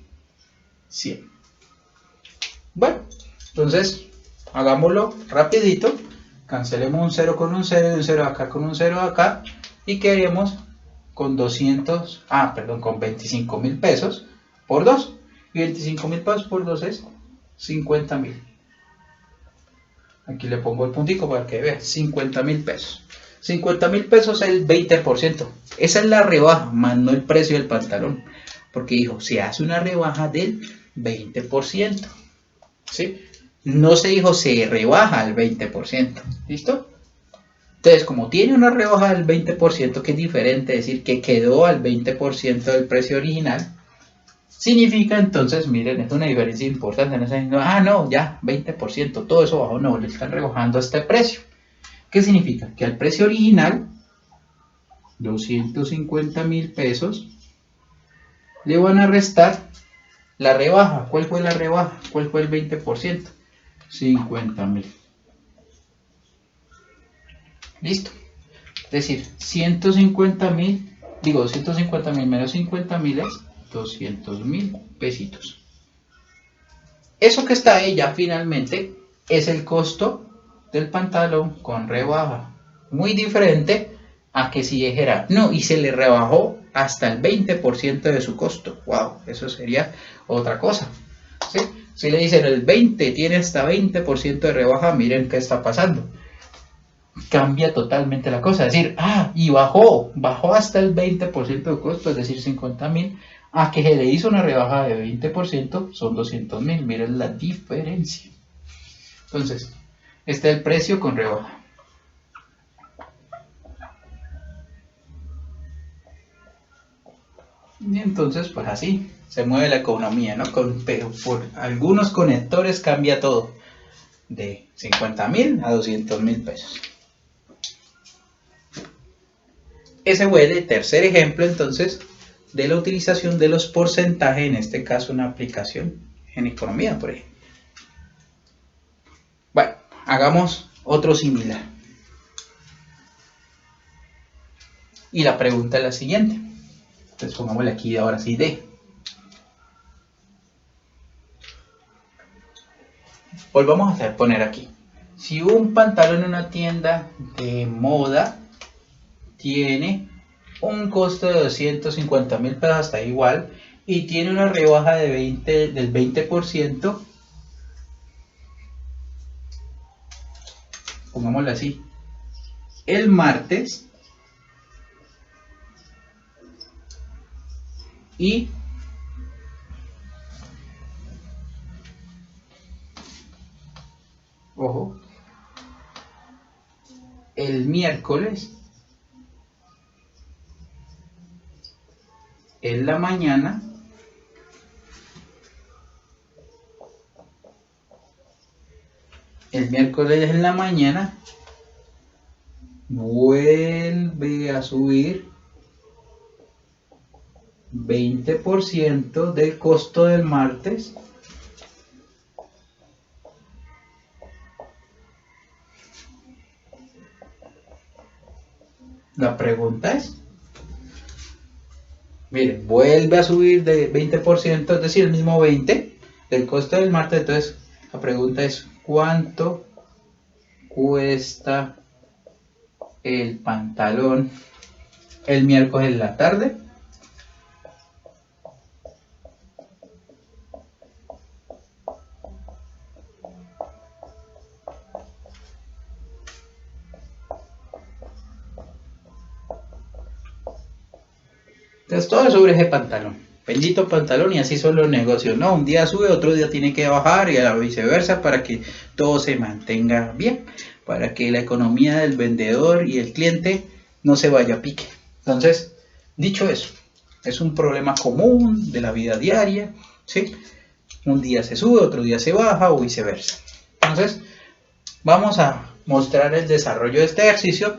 100. Bueno, entonces hagámoslo rapidito. Cancelemos un 0 con un 0 y un 0 acá con un 0 acá. Y quedaríamos con con 25.000 pesos por 2. Y 25.000 pesos por 2 es 50.000. Aquí le pongo el puntico para que vea. 50.000 pesos. 50.000 pesos es el 20%. Esa es la rebaja, más no el precio del pantalón. Porque dijo, se hace una rebaja del 20%. ¿Sí? No se dijo se rebaja al 20%. ¿Listo? Entonces, como tiene una rebaja del 20%, que es diferente, es decir, que quedó al 20% del precio original, significa entonces, miren, es una diferencia importante. No están diciendo, no, ya, 20%, todo eso bajó, no, le están rebajando a este precio. ¿Qué significa? Que al precio original, 250.000 pesos, le van a restar la rebaja. ¿Cuál fue la rebaja? ¿Cuál fue el 20%? 50.000. Listo. Es decir, 250.000 menos 50.000 es 200.000 pesitos. Eso que está ahí ya finalmente es el costo del pantalón con rebaja. Muy diferente a que si dijera, no, y se le rebajó hasta el 20% de su costo. Wow, eso sería otra cosa. ¿Sí? Si le dicen el 20 tiene hasta 20% de rebaja, miren qué está pasando. Cambia totalmente la cosa. Es decir, y bajó hasta el 20% de costo, es decir, 50.000, a que se le hizo una rebaja de 20%, son 200.000. Miren la diferencia. Entonces, este es el precio con rebaja. Y entonces, pues así se mueve la economía, ¿no? Pero por algunos conectores cambia todo, de 50.000 a 200.000 pesos. Ese fue el tercer ejemplo, entonces, de la utilización de los porcentajes, en este caso una aplicación en economía, por ejemplo. Bueno, hagamos otro similar. Y la pregunta es la siguiente. Entonces pongámosle aquí ahora sí D. Volvamos a poner aquí. Si un pantalón en una tienda de moda tiene un costo de 250.000 pesos, hasta igual, y tiene una rebaja de del 20%, pongámoslo así, el martes, y ojo, el miércoles en la mañana vuelve a subir 20% del costo del martes. La pregunta es, miren, vuelve a subir de 20%, es decir, el mismo 20 del costo del martes. Entonces, la pregunta es, ¿cuánto cuesta el pantalón el miércoles en la tarde? Entonces todo es sobre ese pantalón, bendito pantalón, y así son los negocios, ¿no? Un día sube, otro día tiene que bajar y a la viceversa, para que todo se mantenga bien, para que la economía del vendedor y el cliente no se vaya a pique. Entonces, dicho eso, es un problema común de la vida diaria, ¿sí? Un día se sube, otro día se baja o viceversa. Entonces, vamos a mostrar el desarrollo de este ejercicio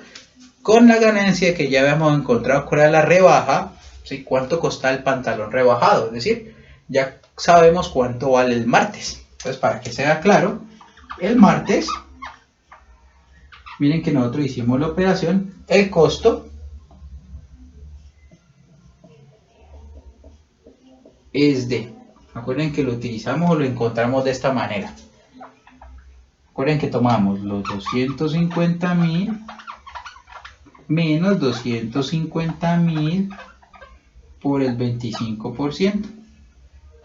con la ganancia que ya habíamos encontrado, con la rebaja. ¿Sí? ¿Cuánto cuesta el pantalón rebajado? Es decir, ya sabemos cuánto vale el martes. Entonces, para que sea claro, el martes, miren que nosotros hicimos la operación, el costo es de, acuerden que lo utilizamos o lo encontramos de esta manera. Recuerden que tomamos los 250.000 menos 250.000 por el 25%.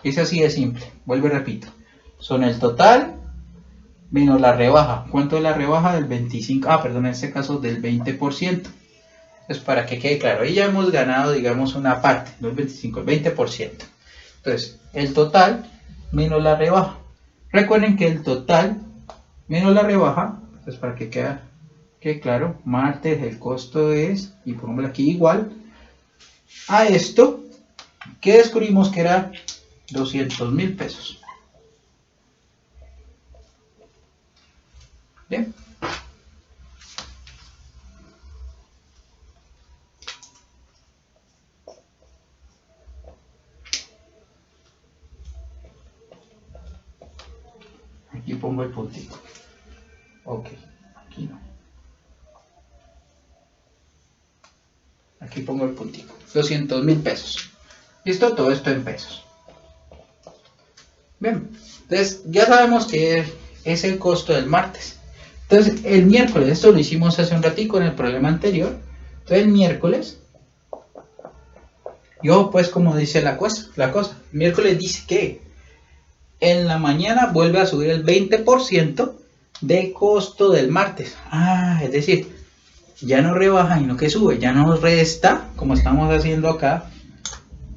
Es así de simple. Vuelvo y repito. Son el total menos la rebaja. ¿Cuánto es la rebaja? Del 25%. Perdón, en este caso del 20%. Entonces, para que quede claro, ahí ya hemos ganado, digamos, una parte, no el 25%, el 20%. Entonces, el total menos la rebaja. Recuerden que el total menos la rebaja, entonces para que quede claro, martes el costo es, y pongámoslo aquí igual a esto, que descubrimos que era 200.000 pesos. Bien. Aquí pongo el puntito. Ok, aquí no. Aquí pongo el puntito. 200.000 pesos. ¿Listo? Todo esto en pesos. Bien. Entonces, ya sabemos que es el costo del martes. Entonces, el miércoles, esto lo hicimos hace un ratico en el problema anterior. Entonces, el miércoles, yo pues como dice la cosa, el miércoles dice que en la mañana vuelve a subir el 20% del costo del martes. Es decir, ya no rebaja, sino que sube, ya no resta, como estamos haciendo acá,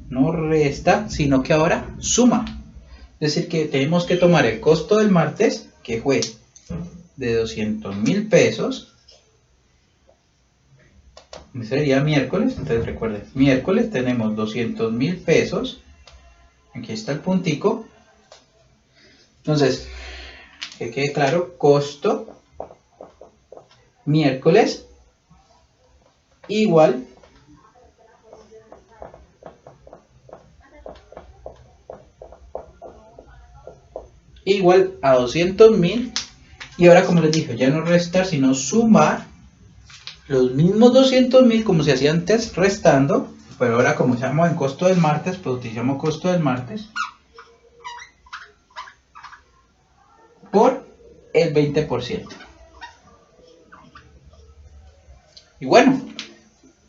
no resta, sino que ahora suma. Es decir, que tenemos que tomar el costo del martes, que fue de 200.000 pesos, sería miércoles. Entonces recuerden, miércoles tenemos 200.000 pesos. Aquí está el puntico. Entonces, que quede claro, costo miércoles igual a 200.000. Y ahora, como les dije, ya no restar, sino sumar los mismos 200.000 como se hacía antes, restando. Pero ahora, como estamos en costo del martes, pues utilizamos costo del martes por el 20%. Y bueno,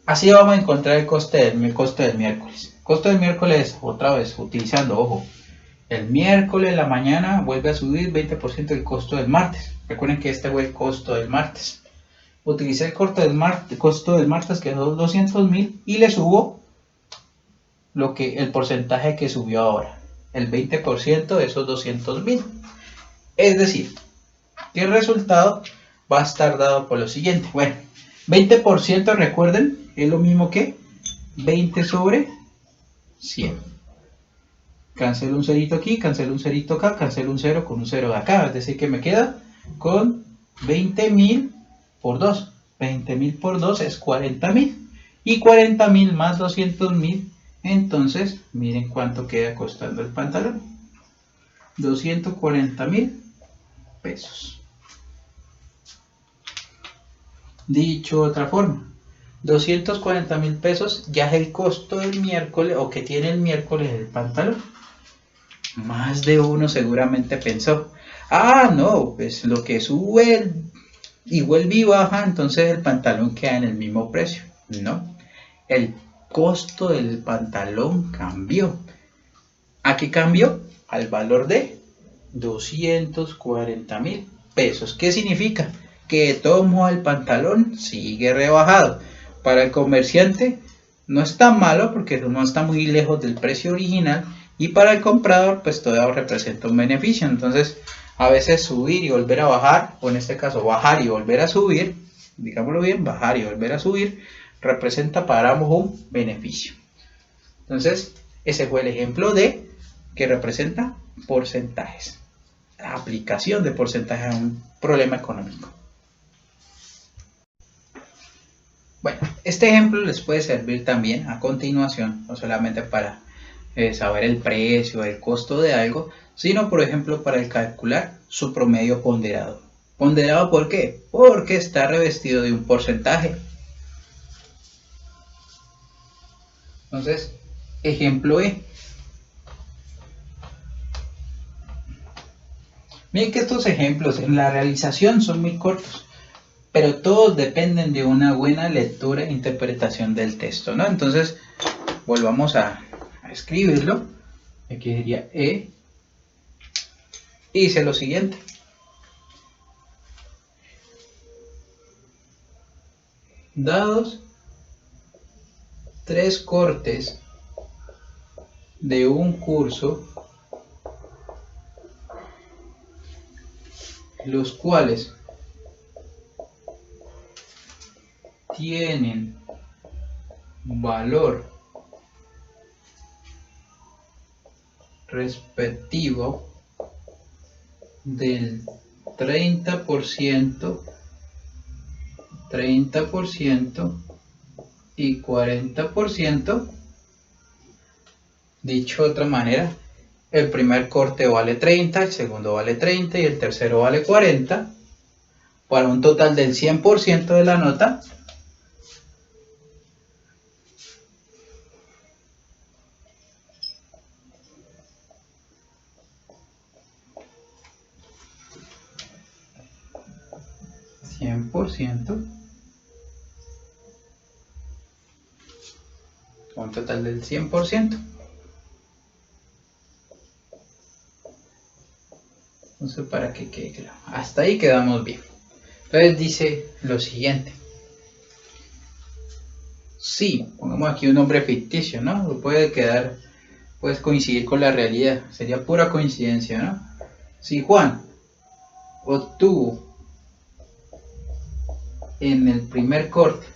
así vamos a encontrar el costo del miércoles. Costo del miércoles, otra vez, utilizando, ojo, el miércoles en la mañana vuelve a subir 20% el costo del martes. Recuerden que este fue el costo del martes. Utilicé el costo del martes, que es 200.000, y le subo el porcentaje que subió ahora, el 20% de esos 200.000. Es decir, que el resultado va a estar dado por lo siguiente. Bueno, 20%, recuerden, es lo mismo que 20 sobre 100. Cancelo un cerito aquí, cancelo un cerito acá, cancelo un cero con un cero de acá. Es decir, que me queda con 20.000 por 2. 20.000 por 2 es 40.000. Y 40.000 más 200.000. Entonces, miren cuánto queda costando el pantalón. 240.000 pesos. Dicho de otra forma, 240.000 pesos ya es el costo del miércoles, o que tiene el miércoles el pantalón. Más de uno seguramente pensó, no, pues lo que sube y vuelve y baja, entonces el pantalón queda en el mismo precio. No, el costo del pantalón cambió. ¿A qué cambió? Al valor de 240.000 pesos. ¿Qué significa? Que de todo modo el pantalón sigue rebajado. Para el comerciante no está malo porque no está muy lejos del precio original, y para el comprador pues todavía representa un beneficio. Entonces, a veces subir y volver a bajar, o en este caso bajar y volver a subir, digámoslo bien, bajar y volver a subir, representa para ambos un beneficio. Entonces, ese fue el ejemplo de que representa porcentajes. La aplicación de porcentajes a un problema económico. Bueno, este ejemplo les puede servir también a continuación, no solamente para saber el precio, el costo de algo, sino por ejemplo para calcular su promedio ponderado. ¿Ponderado por qué? Porque está revestido de un porcentaje. Entonces, ejemplo E. Miren que estos ejemplos en la realización son muy cortos, pero todos dependen de una buena lectura e interpretación del texto, ¿no? Entonces, volvamos a escribirlo. Aquí sería E. Y dice lo siguiente. Dados 3 cortes de un curso, los cuales tienen valor respectivo del 30%, 30% y 40%. Dicho de otra manera, el primer corte vale 30, el segundo vale 30 y el tercero vale 40, para un total del 100% de la nota. Un total del 100%. Entonces, para que quede claro, hasta ahí quedamos bien. Entonces dice lo siguiente. Sí, pongamos aquí un nombre ficticio, ¿no? Puede coincidir con la realidad, sería pura coincidencia, ¿no? Si Juan obtuvo en el primer corte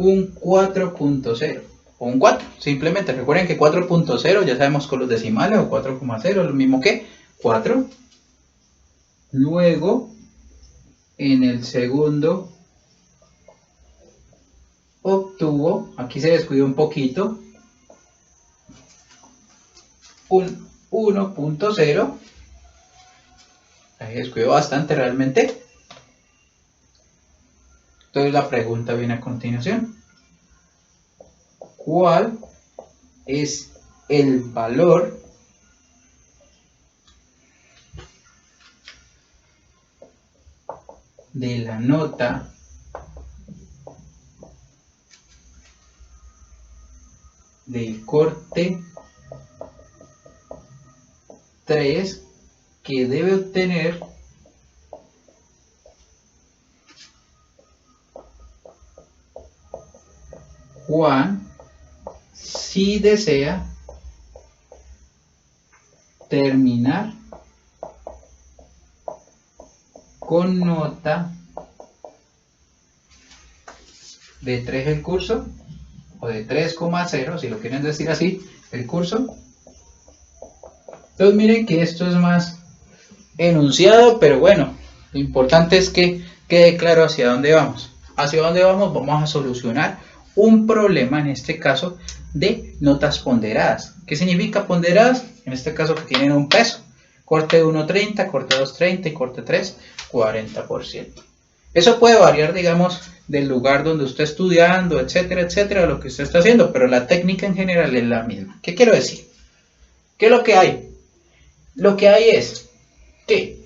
un 4.0 o un 4. Simplemente recuerden que 4.0 ya sabemos con los decimales, o 4,0 lo mismo que 4. Luego, en el segundo obtuvo, aquí se descuidó un poquito, un 1.0. Ahí descuidó bastante realmente. Entonces la pregunta viene a continuación. ¿Cuál es el valor de la nota del corte 3 que debe obtener Juan si desea terminar con nota de 3 el curso, o de 3,0 si lo quieren decir así, el curso? Entonces miren que esto es más enunciado, pero bueno, lo importante es que quede claro hacia dónde vamos. Hacia dónde vamos, vamos a solucionar un problema, en este caso, de notas ponderadas. ¿Qué significa ponderadas? En este caso que tienen un peso. Corte 1, 30, corte 2, 30 y corte 3, 40%. Eso puede variar, digamos, del lugar donde usted está estudiando, etcétera, etcétera, lo que usted está haciendo, pero la técnica en general es la misma. ¿Qué quiero decir? ¿Qué es lo que hay? Lo que hay es que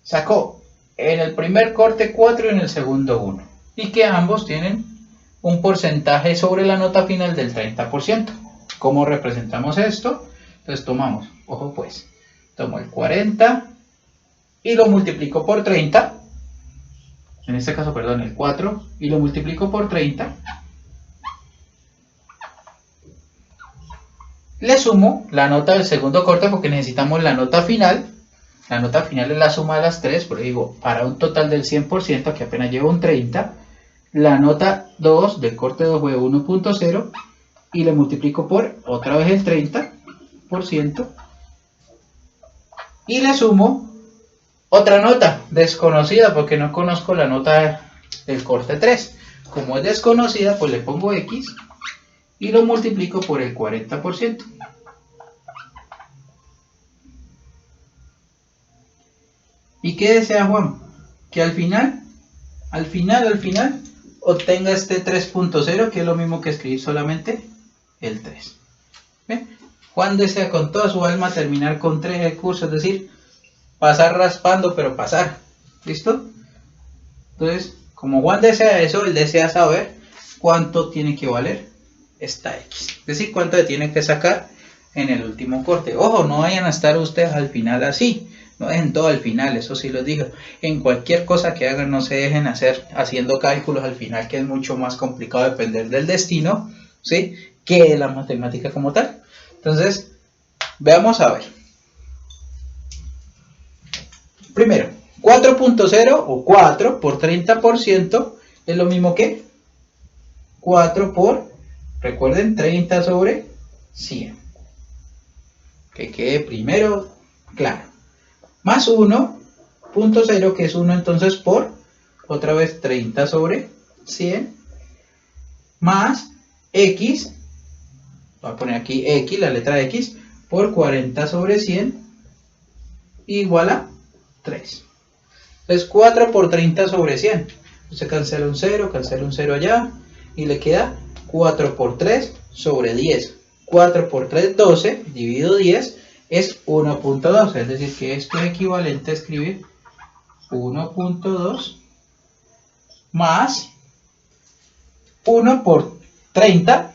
sacó en el primer corte 4 y en el segundo 1, y que ambos tienen un porcentaje sobre la nota final del 30%. ¿Cómo representamos esto? Entonces tomamos, ojo pues, tomo el 40 y lo multiplico por 30, en este caso, perdón, el 4, y lo multiplico por 30, le sumo la nota del segundo corte porque necesitamos la nota final. La nota final es la suma de las 3, pero digo, para un total del 100%, que apenas llevo un 30, la nota 2 del corte 2 fue 1.0 y le multiplico por otra vez el 30% y le sumo otra nota desconocida porque no conozco la nota del corte 3. Como es desconocida, pues le pongo X y lo multiplico por el 40%. ¿Y qué desea Juan? Que al final, obtenga este 3.0, que es lo mismo que escribir solamente el 3. ¿Bien? Juan desea con toda su alma terminar con 3 el curso, es decir, pasar raspando, pero pasar. ¿Listo? Entonces, como Juan desea eso, él desea saber cuánto tiene que valer esta X. Es decir, cuánto le tiene que sacar en el último corte. Ojo, no vayan a estar ustedes al final así. No en todo al final, eso sí los digo. En cualquier cosa que hagan, no se dejen hacer haciendo cálculos al final, que es mucho más complicado depender del destino, ¿sí?, que de la matemática como tal. Entonces, veamos a ver. Primero, 4.0 o 4 por 30% es lo mismo que 4 por, recuerden, 30 sobre 100. Que quede primero claro. Más 1.0, que es 1 entonces por, otra vez 30 sobre 100, más X, voy a poner aquí X, la letra X, por 40 sobre 100, igual a 3. Entonces 4 por 30 sobre 100. Se cancela un 0 allá, y le queda 4 por 3 sobre 10. 4 por 3, 12, dividido 10, es 1.2, es decir que esto es equivalente a escribir 1.2 más 1 por 30,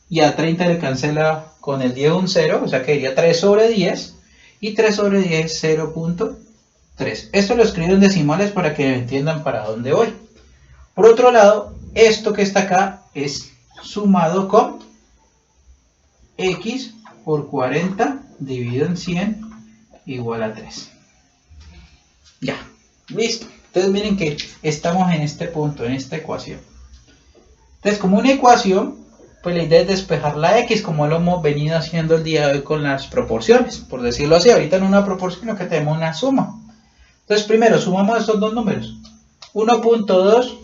y a 30 le cancela con el 10 un 0, o sea que sería 3 sobre 10, y 3 sobre 10 es 0.3. Esto lo escribo en decimales para que entiendan para dónde voy. Por otro lado, esto que está acá es sumado con X por 40 dividido en 100 igual a 3. Ya, listo. Entonces miren que estamos en este punto, en esta ecuación. Entonces, como una ecuación, pues la idea es despejar la x, como lo hemos venido haciendo el día de hoy con las proporciones, por decirlo así. Ahorita en una proporción, sino que tenemos una suma. Entonces, primero sumamos estos dos números. 1.2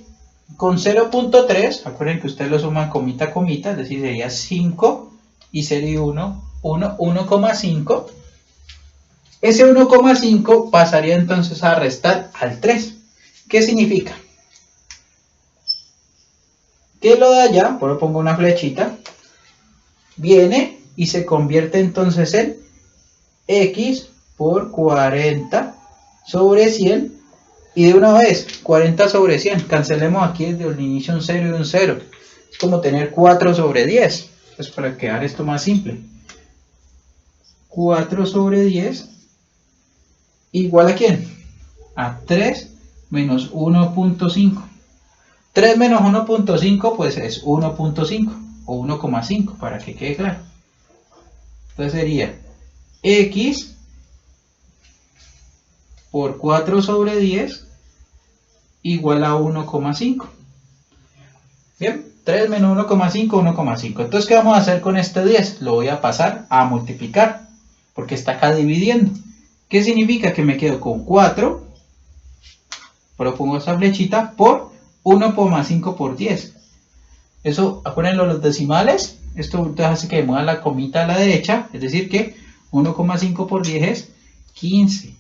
con 0.3, acuérdense que ustedes lo suman comita a comita, es decir, sería 5 y sería 1,5. Ese 1,5 pasaría entonces a restar al 3. ¿Qué significa? Que lo de allá, por lo pongo una flechita, viene y se convierte entonces en x por 40 sobre 100. Y de una vez, 40 sobre 100, cancelemos aquí desde el inicio un 0 y un 0. Es como tener 4 sobre 10. Pues para quedar esto más simple. 4 sobre 10 igual a ¿quién? A 3 menos 1.5. 3 menos 1.5 pues es 1.5 o 1,5 para que quede claro. Entonces sería x por 4 sobre 10 igual a 1,5. Bien, 3 menos 1,5, 1,5. Entonces, ¿qué vamos a hacer con este 10? Lo voy a pasar a multiplicar, porque está acá dividiendo. ¿Qué significa? Que me quedo con 4, pero pongo esta flechita, por 1,5 por 10. Eso, acuérdense los decimales, esto hace que mueva la comita a la derecha, es decir que 1,5 por 10 es 15.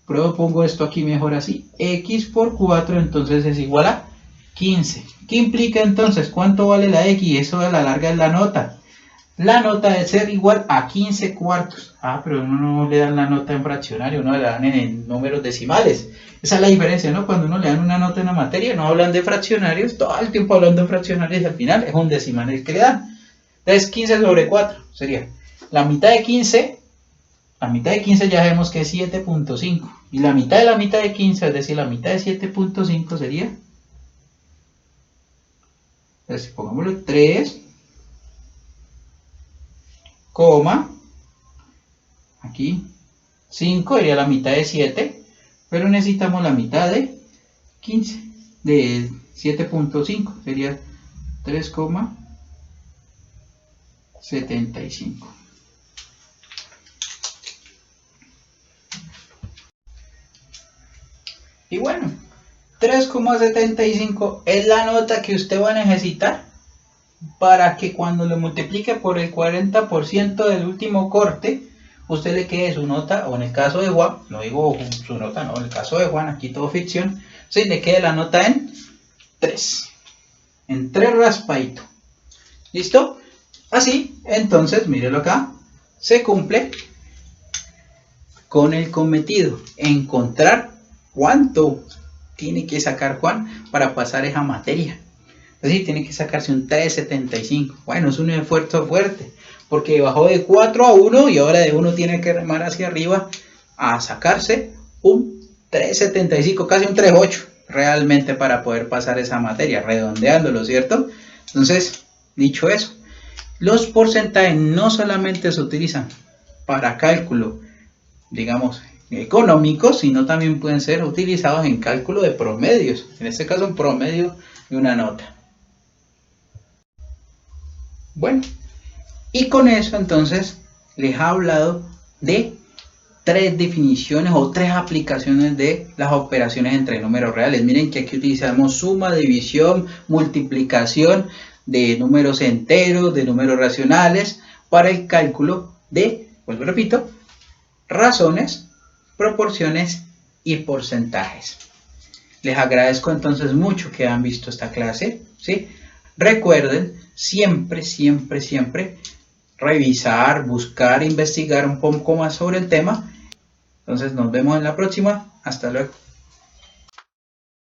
Pero pongo esto aquí mejor así, x por 4 entonces es igual a 15. ¿Qué implica entonces? ¿Cuánto vale la x? Eso a la larga es la nota. La nota debe ser igual a 15 cuartos. Ah, pero uno no le dan la nota en fraccionario, uno le dan en números decimales. Esa es la diferencia, ¿no? Cuando uno le dan una nota en la materia, no hablan de fraccionarios, todo el tiempo hablando en fraccionarios y al final es un decimal el que le dan. Entonces 15 sobre 4 sería la mitad de 15. La mitad de 15 ya vemos que es 7.5. Y la mitad de 15, es decir, la mitad de 7.5 sería... Entonces, pongámosle 3, coma, aquí, 5 sería la mitad de 7, pero necesitamos la mitad de 15, de 7.5, sería 3,75. Y bueno, 3,75 es la nota que usted va a necesitar para que cuando lo multiplique por el 40% del último corte, usted le quede su nota, o en el caso de Juan, no digo su nota, no, en el caso de Juan, aquí todo ficción, sí, le quede la nota en 3. En 3 raspadito. ¿Listo? Así, entonces, mírelo acá, se cumple con el cometido, encontrar cuánto tiene que sacar Juan para pasar esa materia. Es decir, tiene que sacarse un 3,75. Bueno, es un esfuerzo fuerte, porque bajó de 4 a 1 y ahora de 1 tiene que remar hacia arriba a sacarse un 3,75, casi un 3,8 realmente para poder pasar esa materia, redondeándolo, ¿cierto? Entonces, dicho eso, los porcentajes no solamente se utilizan para cálculo, digamos, económicos, sino también pueden ser utilizados en cálculo de promedios, en este caso un promedio de una nota. Bueno, y con eso entonces les he hablado de 3 definiciones o 3 aplicaciones de las operaciones entre números reales. Miren que aquí utilizamos suma, división, multiplicación de números enteros, de números racionales, para el cálculo de, vuelvo y repito, razones, proporciones y porcentajes. Les agradezco entonces mucho que han visto esta clase, ¿sí? Recuerden siempre revisar, buscar, investigar un poco más sobre el tema. Entonces nos vemos en la próxima. Hasta luego.